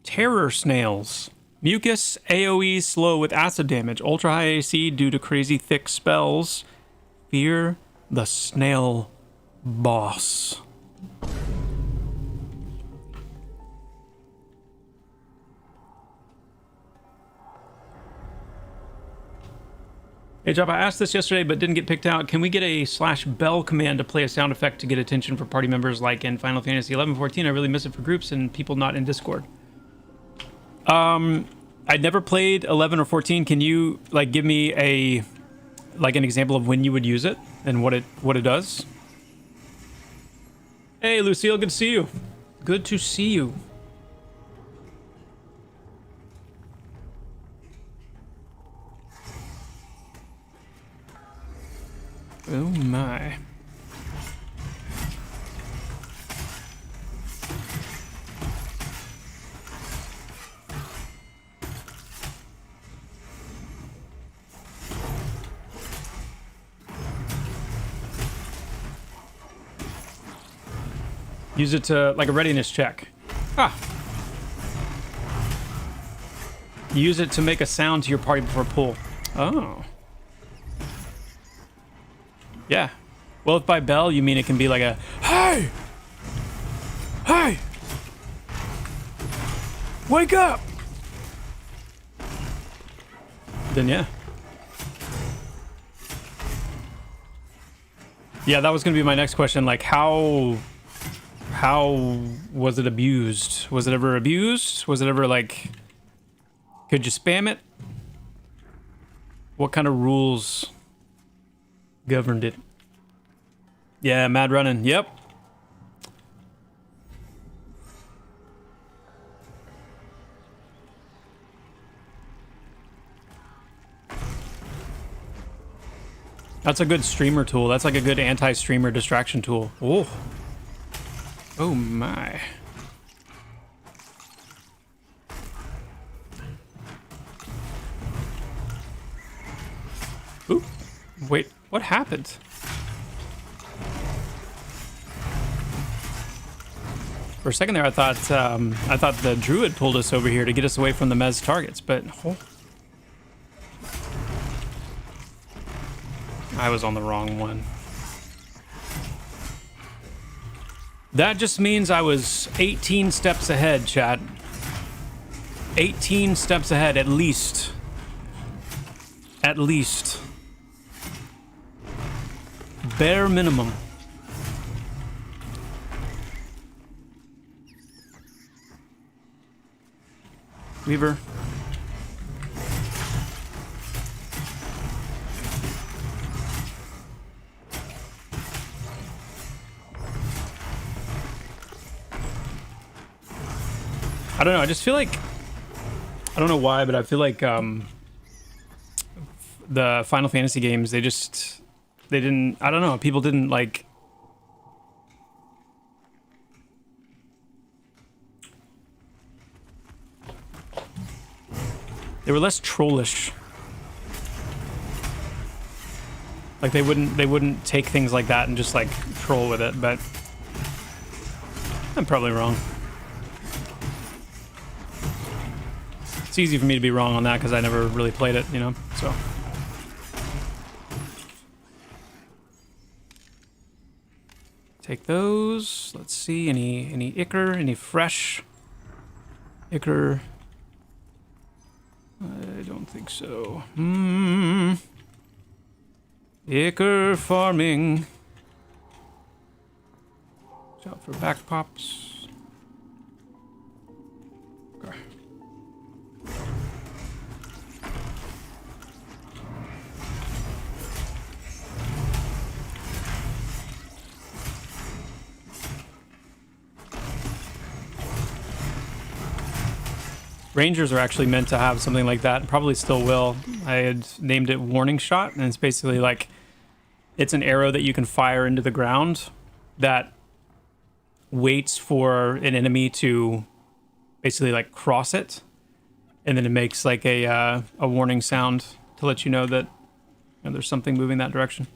Terror snails. Mucus, AoE slow with acid damage. Ultra high AC due to crazy thick spells. Fear the snail boss. Hey Joppa, I asked this yesterday but didn't get picked out. Can we get a /bell command to play a sound effect to get attention for party members like in Final Fantasy 11-14? I really miss it for groups and people not in Discord. I'd never played 11 or 14. Can you like give me an example of when you would use it and what it does? Hey Lucille, good to see you. Good to see you. Oh my. Use it to, like a readiness check. Ah. Use it to make a sound to your party before pull. Oh. Yeah. Well, if by bell you mean it can be like a, hey! Hey! Wake up! Then yeah. Yeah, that was gonna be my next question. Like, how was it abused? Was it ever abused? Was it ever like, could you spam it? What kind of rules governed it? Yeah, mad running. Yep. That's a good streamer tool. That's like a good anti-streamer distraction tool. Oh. Oh my. Oop. Wait, what happened? For a second there, I thought the druid pulled us over here to get us away from the mez targets, but oh. I was on the wrong one. That just means I was 18 steps ahead, chat. 18 steps ahead, at least. At least. Bare minimum. Weaver. I don't know, I just feel like, I don't know why, but I feel like the Final Fantasy games, they didn't, I don't know, people didn't like, they were less trollish. Like they wouldn't take things like that and just like troll with it, but I'm probably wrong. It's easy for me to be wrong on that because I never really played it, you know, so. Take those. Let's see, any ichor, any fresh ichor? I don't think so. Ichor farming. Watch out for back pops. Okay. Rangers are actually meant to have something like that, probably still will. I had named it Warning Shot, and it's basically like, it's an arrow that you can fire into the ground that waits for an enemy to basically like cross it, and then it makes like a warning sound to let you know that there's something moving that direction.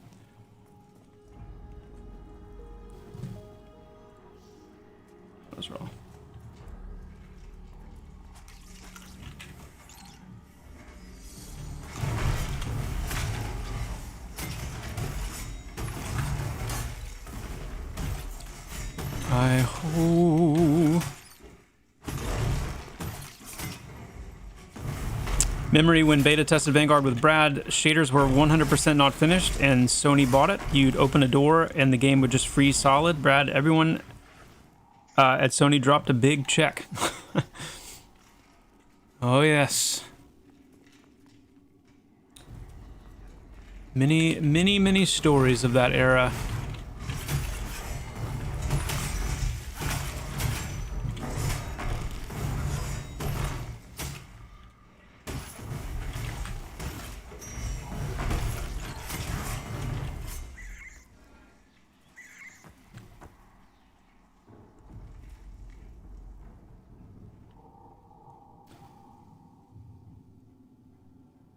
Those are all. Hi-ho. Memory, when beta tested Vanguard with Brad, shaders were 100% not finished and Sony bought it. You'd open a door and the game would just freeze solid. Brad, everyone at Sony dropped a big check. Oh, yes. Many stories of that era.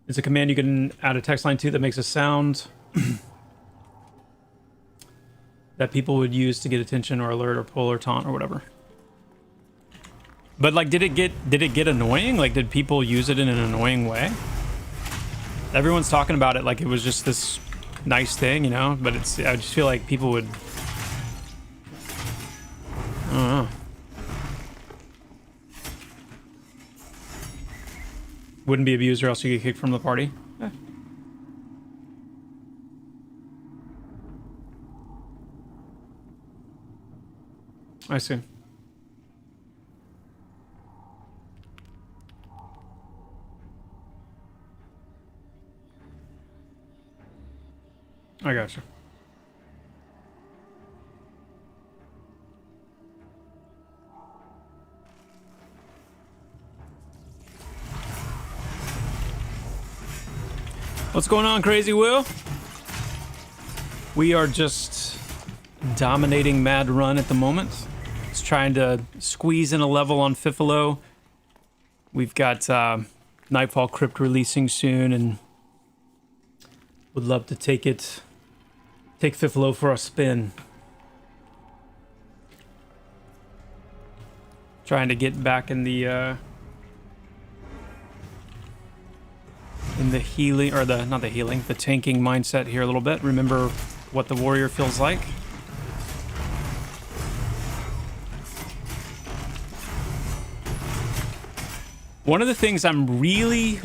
It's a command you can add a text line to that makes a sound that people would use to get attention or alert or pull or taunt or whatever. But like, did it get annoying? Like, did people use it in an annoying way? Everyone's talking about it like it was just this nice thing, you know? But it's, I just feel like people would, I don't know. Wouldn't be abused or else you get kicked from the party. Eh. I see. I gotcha. What's going on, Crazy Will? We are just dominating Mad Run at the moment. Just trying to squeeze in a level on Fifilo. We've got Nightfall Crypt releasing soon, and would love to take Fifilo for a spin. Trying to get back in the healing, or not the healing, the tanking mindset here a little bit. Remember what the warrior feels like. One of the things I'm really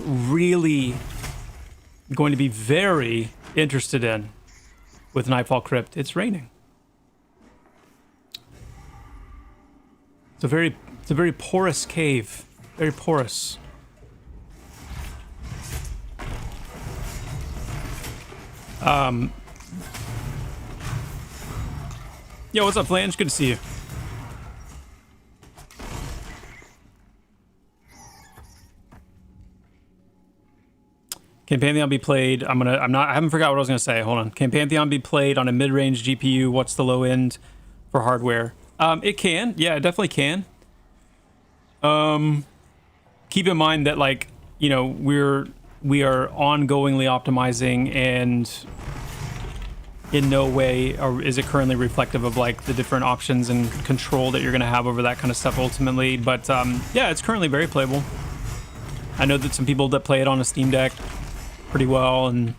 going to be very interested in with Nightfall Crypt. It's raining. It's a very porous cave. Very porous. Yo, what's up, Flange? Good to see you. Can Pantheon be played? I haven't forgot what I was gonna say. Hold on. Can Pantheon be played on a mid-range GPU? What's the low end for hardware? It can. Yeah, it definitely can. Keep in mind that, like, you know, we are ongoingly optimizing, and in no way is it currently reflective of like the different options and control that you're gonna have over that kind of stuff ultimately. But yeah, it's currently very playable. I know that some people that play it on a Steam Deck pretty well, and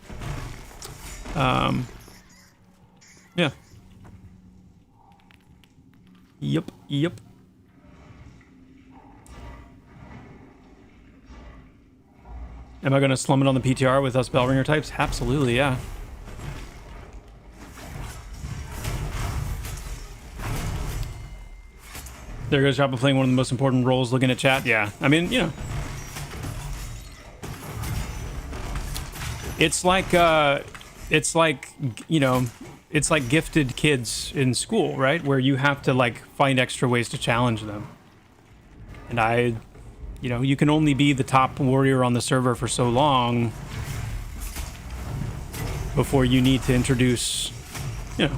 yeah. Yep. Am I gonna slum it on the PTR with us Bellringer types? Absolutely, yeah. There goes Joppa playing one of the most important roles, looking at chat. Yeah, I mean, you know. It's like, you know, it's like gifted kids in school, right? Where you have to, like, find extra ways to challenge them. And you know, you can only be the top warrior on the server for so long before you need to introduce, you know,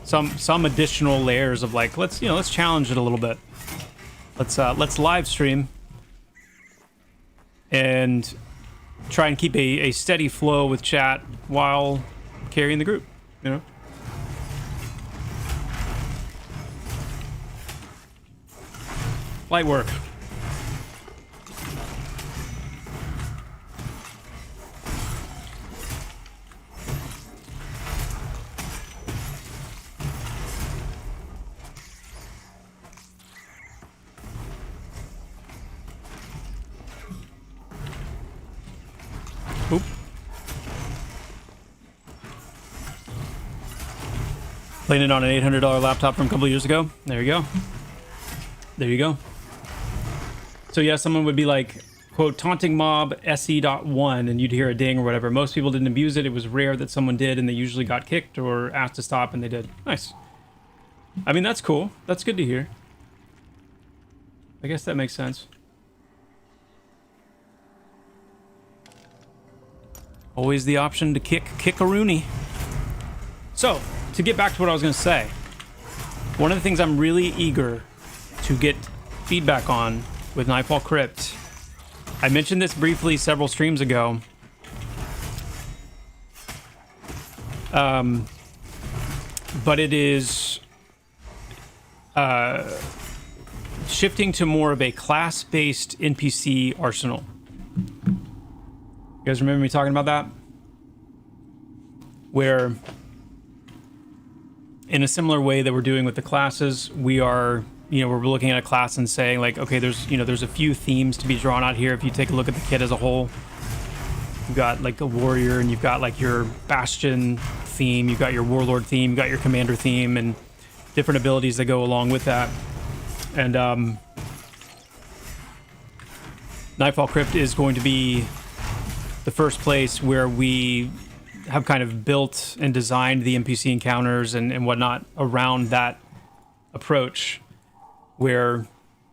some additional layers of, like, let's challenge it a little bit. Let's live stream and try and keep a steady flow with chat while carrying the group, you know? Light work. Oop. Playing it on an $800 laptop from a couple of years ago. There you go. There you go. So yeah, someone would be like, quote, taunting mob SE.1, and you'd hear a ding or whatever. Most people didn't abuse it. It was rare that someone did, and they usually got kicked or asked to stop, and they did. Nice. I mean, that's cool. That's good to hear. I guess that makes sense. Always the option to kick a Rooney. So, to get back to what I was going to say, one of the things I'm really eager to get feedback on with Nightfall Crypt, I mentioned this briefly several streams ago, but it is shifting to more of a class-based NPC arsenal. You guys remember me talking about that? Where, in a similar way that we're doing with the classes, we are, you know, we're looking at a class and saying, like, okay, there's a few themes to be drawn out here. If you take a look at the kit as a whole, you've got like a warrior, and you've got like your bastion theme, you've got your warlord theme, you've got your commander theme, and different abilities that go along with that. And Nightfall Crypt is going to be the first place where we have kind of built and designed the NPC encounters and whatnot around that approach, where,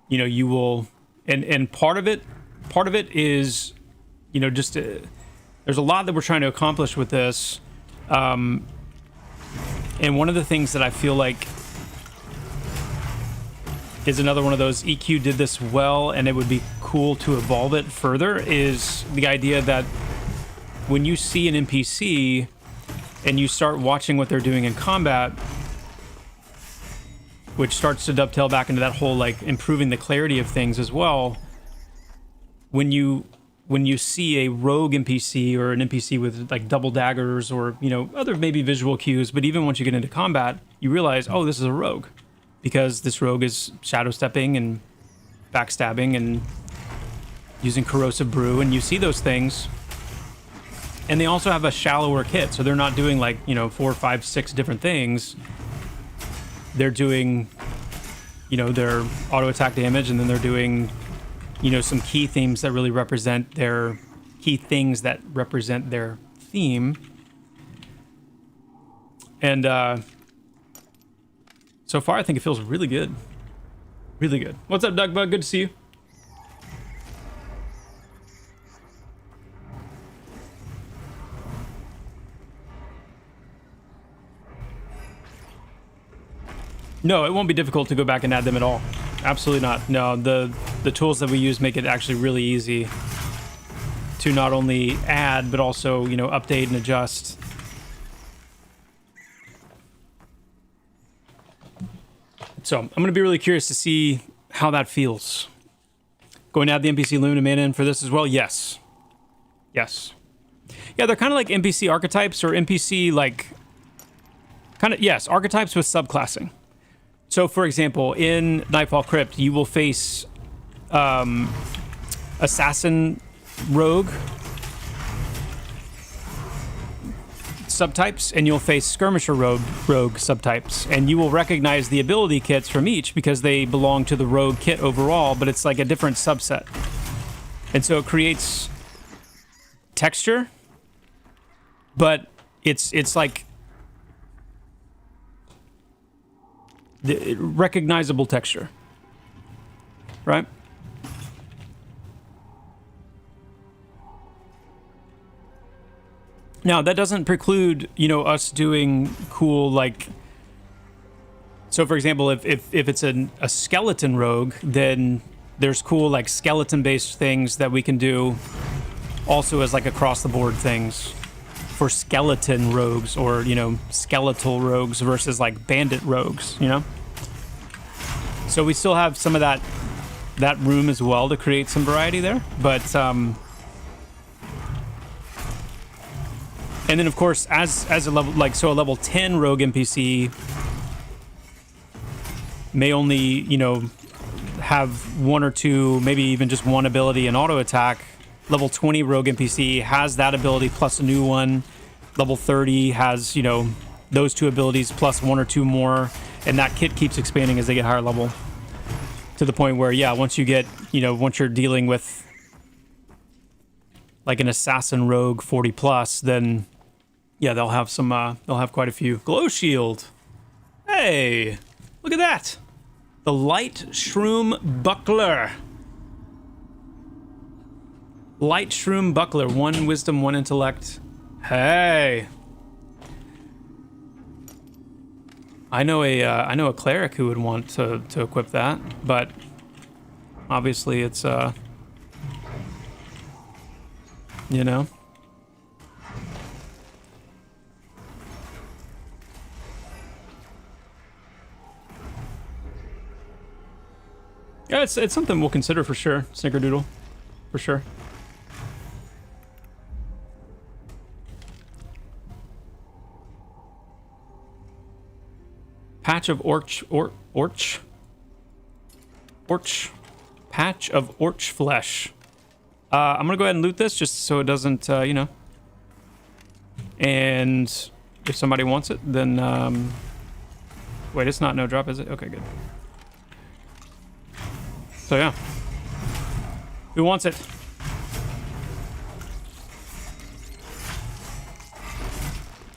you know, you will, and part of it is, you know, just there's a lot that we're trying to accomplish with this, and one of the things that I feel like is another one of those EQ did this well, and it would be cool to evolve it further, is the idea that when you see an NPC and you start watching what they're doing in combat, which starts to dovetail back into that whole, like, improving the clarity of things as well, when you see a rogue NPC or an NPC with like double daggers or, you know, other maybe visual cues, but even once you get into combat, you realize, oh, this is a rogue, because this rogue is shadow stepping and backstabbing and using corrosive brew, and you see those things And they also have a shallower kit, so they're not doing like, you know, 4, 5, 6 different things. They're doing, you know, their auto attack damage, and then they're doing, you know, some key themes that really represent their key things that represent their theme. And so far, I think it feels really good. Really good. What's up, Duckbug? Good to see you. No, it won't be difficult to go back and add them at all. Absolutely not. No, the tools that we use make it actually really easy to not only add, but also, you know, update and adjust. So I'm going to be really curious to see how that feels. Going to add the NPC Loom and mana in for this as well? Yes. Yes. Yeah, they're kind of like NPC archetypes or NPC like... kind of, yes, archetypes with subclassing. So, for example, in Nightfall Crypt, you will face Assassin Rogue subtypes, and you'll face Skirmisher Rogue subtypes. And you will recognize the ability kits from each because they belong to the Rogue kit overall, but it's like a different subset. And so it creates texture, but it's like... the recognizable texture, right? Now, that doesn't preclude, you know, us doing cool, like... So, for example, if it's a skeleton rogue, then there's cool, like, skeleton-based things that we can do also as, like, across-the-board things for skeleton rogues, or, you know, skeletal rogues versus, like, bandit rogues, you know? So we still have some of that room as well to create some variety there, but and then of course as a level, like, so a level 10 rogue NPC may only, you know, have 1 or 2, maybe even just 1 ability in auto attack. Level 20 rogue NPC has that ability plus a new one. Level 30 has, you know, those 2 abilities plus 1 or 2 more. And that kit keeps expanding as they get higher level. To the point where, yeah, once you get, you know, once you're dealing with like an assassin rogue 40 plus, then yeah, they'll have some, they'll have quite a few. Glow shield. Hey, look at that. The light shroom buckler. Light shroom buckler. 1 wisdom, 1 intellect. Hey. I know a cleric who would want to equip that, but obviously it's you know. Yeah, it's something we'll consider for sure. Snickerdoodle, for sure. Patch of patch of orch flesh. I'm gonna go ahead and loot this just so it doesn't, you know. And if somebody wants it, then wait, it's not no drop, is it? Okay, good. So yeah, who wants it?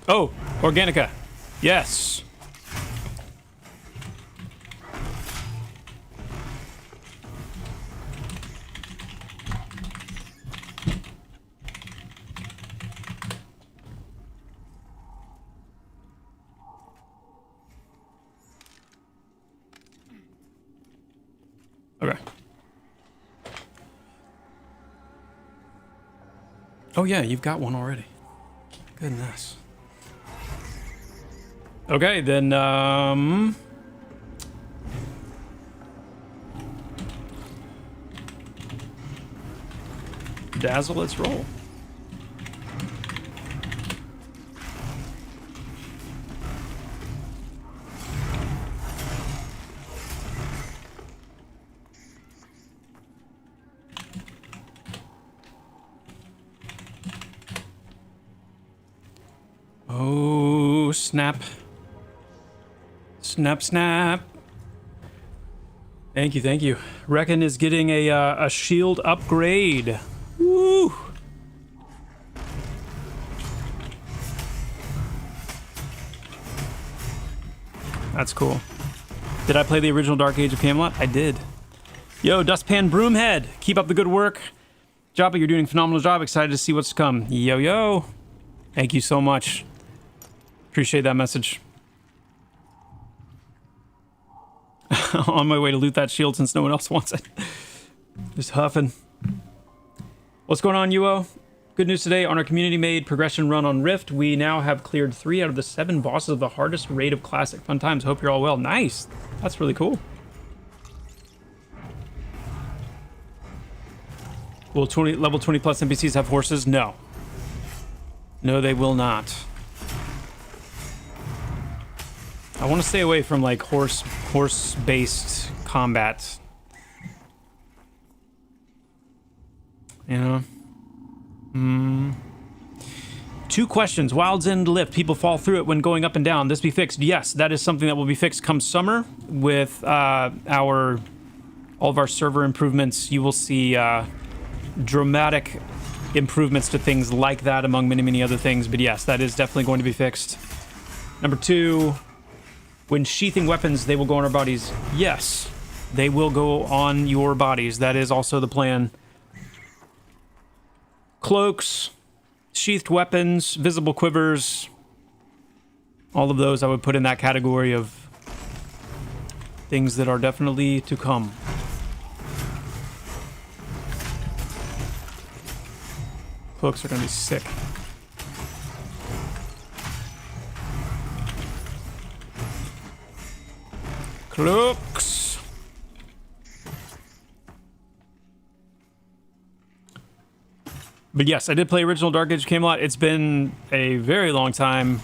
Oh, Organica, yes. Okay. Oh yeah, you've got one already. Goodness. Okay, then Dazzle, let's roll. Oh, snap. Snap, snap. Thank you, thank you. Reckon is getting a shield upgrade. Woo! That's cool. Did I play the original Dark Age of Camelot? I did. Yo, Dustpan Broomhead, keep up the good work. Joppa, you're doing a phenomenal job. Excited to see what's to come. Yo, yo. Thank you so much. Appreciate that message. On my way to loot that shield since no one else wants it. Just huffing. What's going on, UO? Good news today. On our community-made progression run on Rift, we now have cleared 3 out of the 7 bosses of the hardest raid of Classic. Fun times. Hope you're all well. Nice. That's really cool. Will level 20 plus NPCs have horses? No. No, they will not. I want to stay away from like horse-based combat. You know? 2 questions. Wild's End lift. People fall through it when going up and down. This be fixed? Yes, that is something that will be fixed come summer with all of our server improvements. You will see dramatic improvements to things like that, among many, many other things. But yes, that is definitely going to be fixed. Number 2, when sheathing weapons, they will go on our bodies. Yes, they will go on your bodies. That is also the plan. Cloaks, sheathed weapons, visible quivers, all of those I would put in that category of things that are definitely to come. Cloaks are gonna be sick. Cloaks. But yes, I did play original Dark Age of Camelot. It's been a very long time.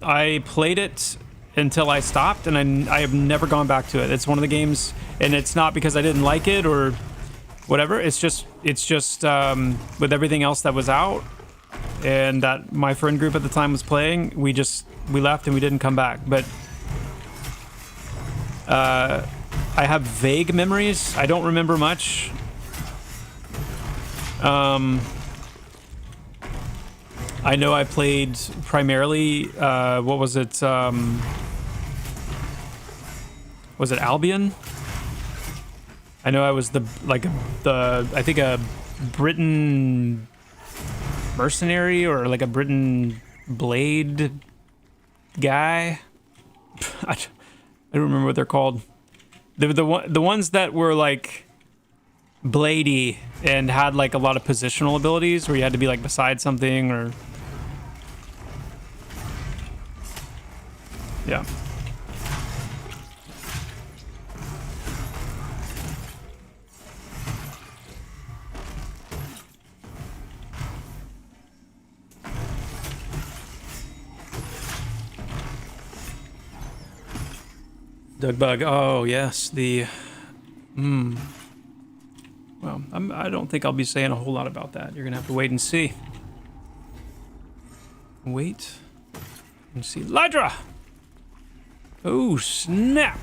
I played it until I stopped, and I have never gone back to it. It's one of the games, and it's not because I didn't like it or whatever. It's just with everything else that was out and that my friend group at the time was playing, we left and we didn't come back. But I have vague memories. I don't remember much. I know I played primarily, what was it? Was it Albion? I know I was I think a Britain mercenary or like a Britain blade guy. I don't remember what they're called. The ones that were like bladey and had like a lot of positional abilities where you had to be like beside something or... Yeah. Doug Bug. Oh, yes. The... Well, I don't think I'll be saying a whole lot about that. You're going to have to wait and see. Wait and see. Lydra! Oh, snap!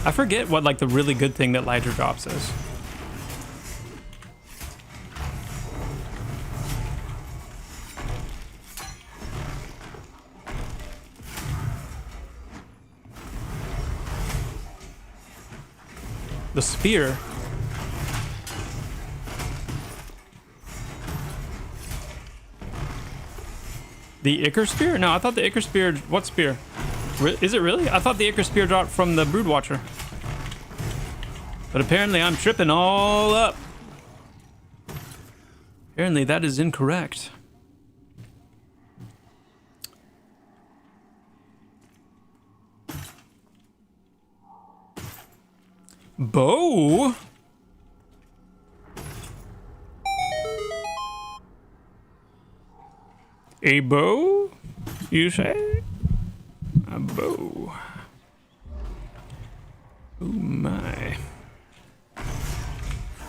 I forget what, like, the really good thing that Lydra drops is. The spear. The Ichor Spear? No, I thought the Ichor Spear... What spear? Is it really? I thought the Ichor Spear dropped from the Broodwatcher. But apparently I'm tripping all up. Apparently that is incorrect. Bow? A bow? You say? A bow. Oh my.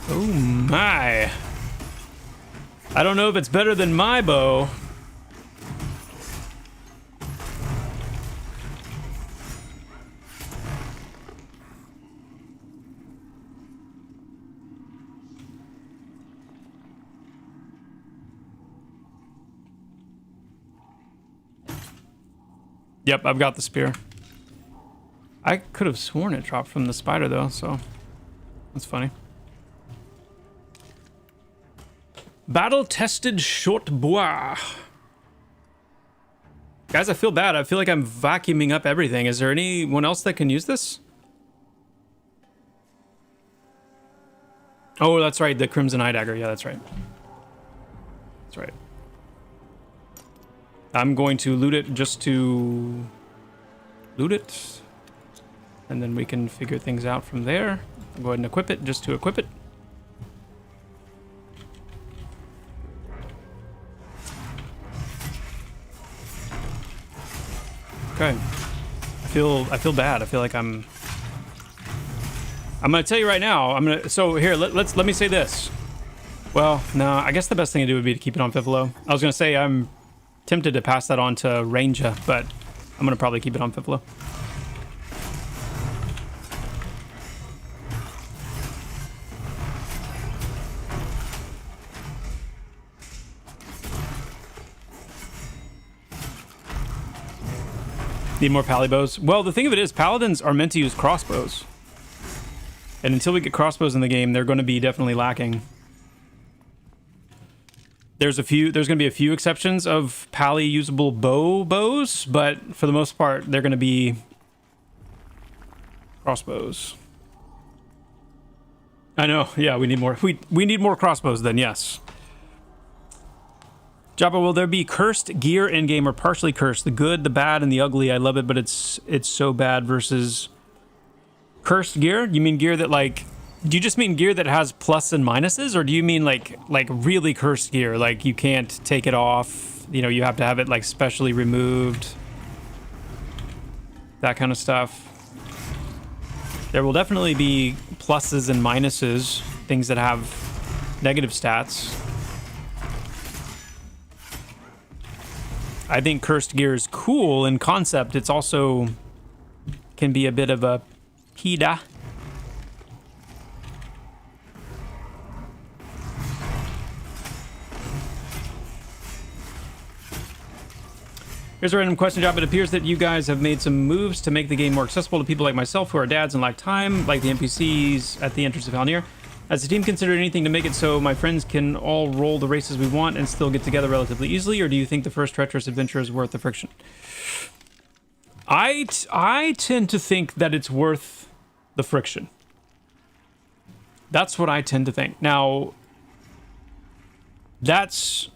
Oh my. I don't know if it's better than my bow. Yep, I've got the spear. I could have sworn it dropped from the spider, though, so that's funny. Battle-tested short bois. Guys, I feel bad. I feel like I'm vacuuming up everything. Is there anyone else that can use this? Oh, that's right. The Crimson Eye Dagger. Yeah, that's right. That's right. I'm going to loot it just to loot it. And then we can figure things out from there. I'll go ahead and equip it just to equip it. Okay. I feel bad. I feel like I'm gonna tell you right now. So here, let me say this. Well, no, I guess the best thing to do would be to keep it on Fifolo. I was gonna say I'm tempted to pass that on to Ranger, but I'm gonna probably keep it on Fifolo. Need more pally bows. Well, the thing of it is, paladins are meant to use crossbows, and until we get crossbows in the game, they're going to be definitely lacking. There's going to be a few exceptions of pally usable bows, but for the most part, they're going to be crossbows. I know. Yeah, we need more. We need more crossbows then. Yes. Joppa, will there be cursed gear in game or partially cursed? The good, the bad, and the ugly. I love it, but it's so bad versus cursed gear. You mean gear that like? Do you just mean gear that has plus and minuses, or do you mean like really cursed gear, like you can't take it off? You know, you have to have it like specially removed. That kind of stuff. There will definitely be pluses and minuses, things that have negative stats. I think cursed gear is cool in concept. It's also can be a bit of a PIDA. Here's a random question, Job. It appears that you guys have made some moves to make the game more accessible to people like myself who are dads and lack time, like the NPCs at the entrance of Halnir. Has the team considered anything to make it so my friends can all roll the races we want and still get together relatively easily, or do you think the first treacherous adventure is worth the friction? I tend to think that it's worth the friction. That's what I tend to think. Now, that's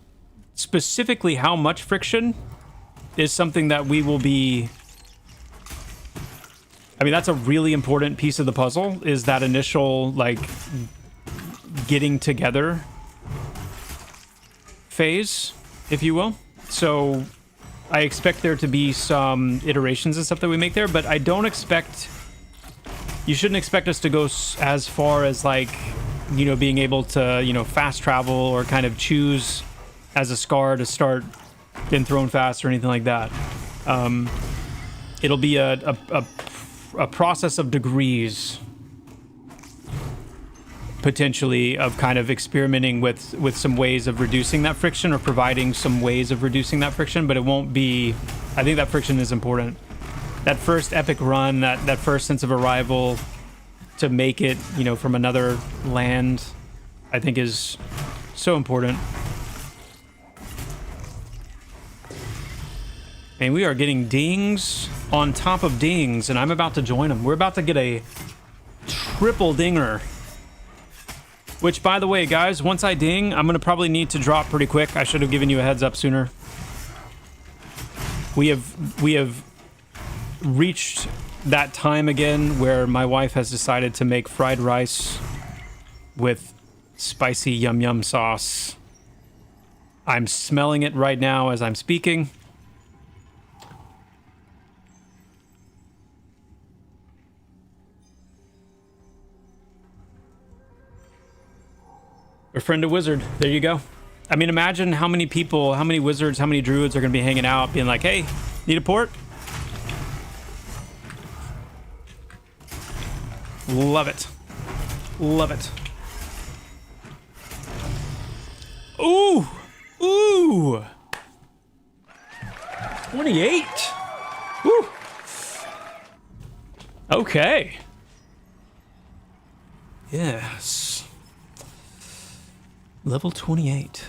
specifically how much friction is something that we will be... I mean, that's a really important piece of the puzzle, is that initial, like, getting together phase, if you will. So I expect there to be some iterations and stuff that we make there, but I don't expect... You shouldn't expect us to go as far as, like, you know, being able to, you know, fast travel or kind of choose as a scar to start been thrown fast or anything like that. It'll be a process of degrees, potentially, of kind of experimenting with some ways of reducing that friction or providing some ways of reducing that friction, but it won't be... I think that friction is important. That first epic run, that first sense of arrival to make it, you know, from another land, I think is so important. And we are getting dings on top of dings, and I'm about to join them. We're about to get a triple dinger. Which, by the way, guys, once I ding, I'm going to probably need to drop pretty quick. I should have given you a heads up sooner. We have reached that time again where my wife has decided to make fried rice with spicy yum yum sauce. I'm smelling it right now as I'm speaking. Befriend a wizard. There you go. I mean, imagine how many people, how many wizards, how many druids are going to be hanging out, being like, hey, need a port? Love it. Love it. Ooh! Ooh! 28! Woo! Okay. Yes. Level 28.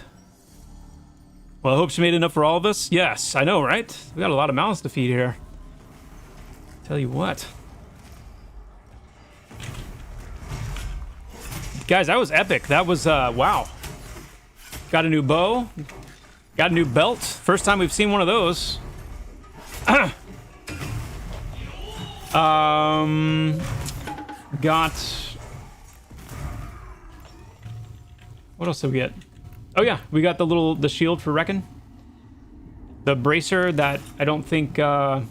Well, I hope she made enough for all of us. Yes, I know, right? We got a lot of mouths to feed here. Tell you what. Guys, that was epic. That was, wow. Got a new bow. Got a new belt. First time we've seen one of those. Got... What else did we get? Oh yeah, we got the shield for Reckon. The bracer that I don't think I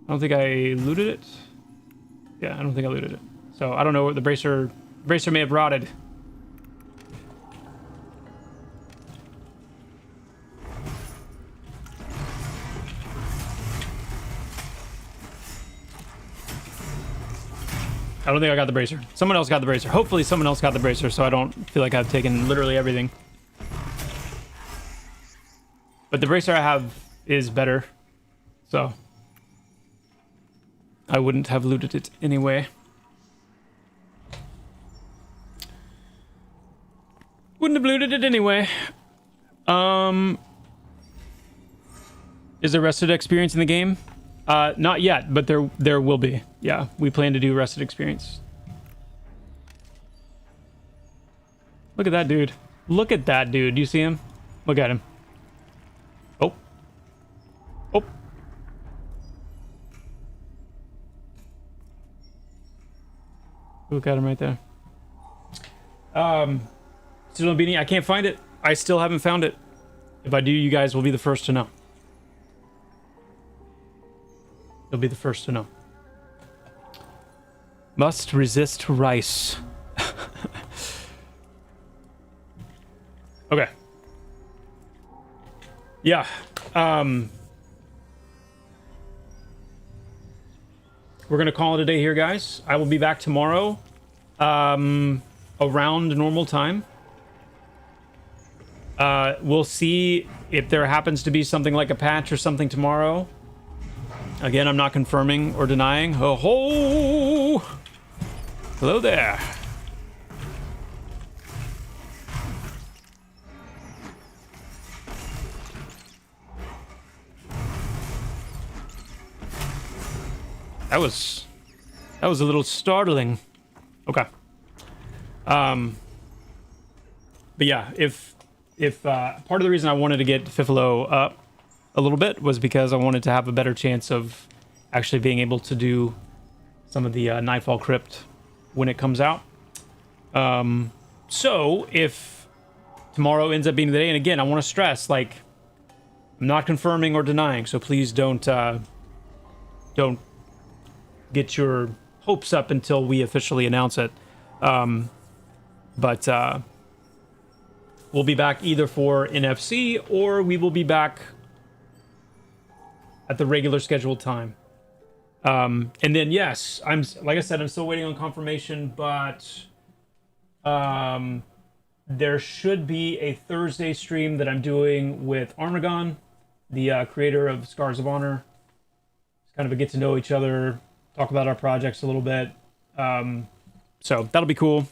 looted it. Yeah, I don't think I looted it. So I don't know what the bracer may have rotted. I don't think I got the bracer. Someone else got the bracer. Hopefully someone else got the bracer so I don't feel like I've taken literally everything. But the bracer I have is better. So I wouldn't have looted it anyway. Wouldn't have looted it anyway. Is there rested experience in the game? Not yet, but there will be. Yeah, we plan to do rested experience. Look at that dude. Look at that dude. You see him? Look at him. Oh. Oh. Look at him right there. Still no beanie. I can't find it. I still haven't found it. If I do, you guys will be the first to know. You'll be the first to know. Must resist rice. Okay. Yeah. We're gonna call it a day here, guys. I will be back tomorrow. Around normal time. We'll see if there happens to be something like a patch or something tomorrow. Again, I'm not confirming or denying. Oh, ho! Hello there. That was a little startling. Okay. But yeah, if part of the reason I wanted to get Fifilo up a little bit was because I wanted to have a better chance of actually being able to do some of the Nightfall Crypt when it comes out. So if tomorrow ends up being the day, and again, I want to stress, like, I'm not confirming or denying, so please don't get your hopes up until we officially announce it. But we'll be back either for NFC or we will be back at the regular scheduled time. And then, yes, like I said, I'm still waiting on confirmation, but there should be a Thursday stream that I'm doing with Armagon, the creator of Scars of Honor. It's kind of a get to know each other, talk about our projects a little bit. So that'll be cool.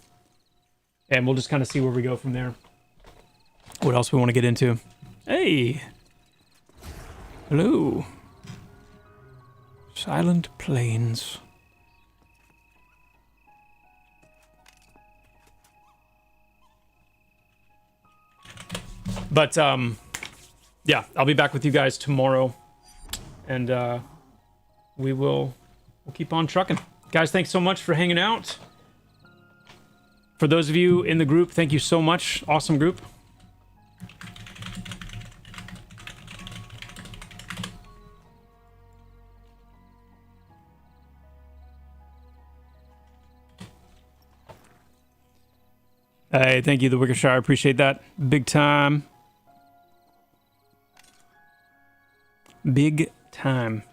And we'll just kind of see where we go from there. What else we want to get into? Hey! Hello. Silent Plains. But, yeah, I'll be back with you guys tomorrow. And, we'll keep on trucking. Guys, thanks so much for hanging out. For those of you in the group, thank you so much. Awesome group. Hey, thank you, the Wickershire. I appreciate that. Big time. Big time.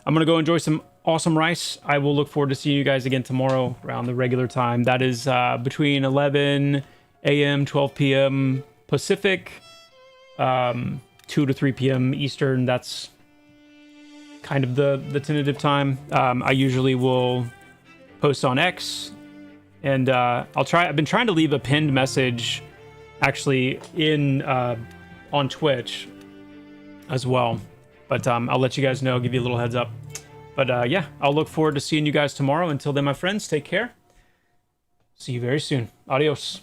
I'm going to go enjoy some awesome rice. I will look forward to seeing you guys again tomorrow around the regular time. That is between 11 a.m., 12 p.m. Pacific, 2 to 3 p.m. Eastern. That's kind of the tentative time. I usually will post on X, and I've been trying to leave a pinned message actually in on Twitch as well. But I'll let you guys know, give you a little heads up. But yeah, I'll look forward to seeing you guys tomorrow. Until then, my friends, take care. See you very soon. Adios.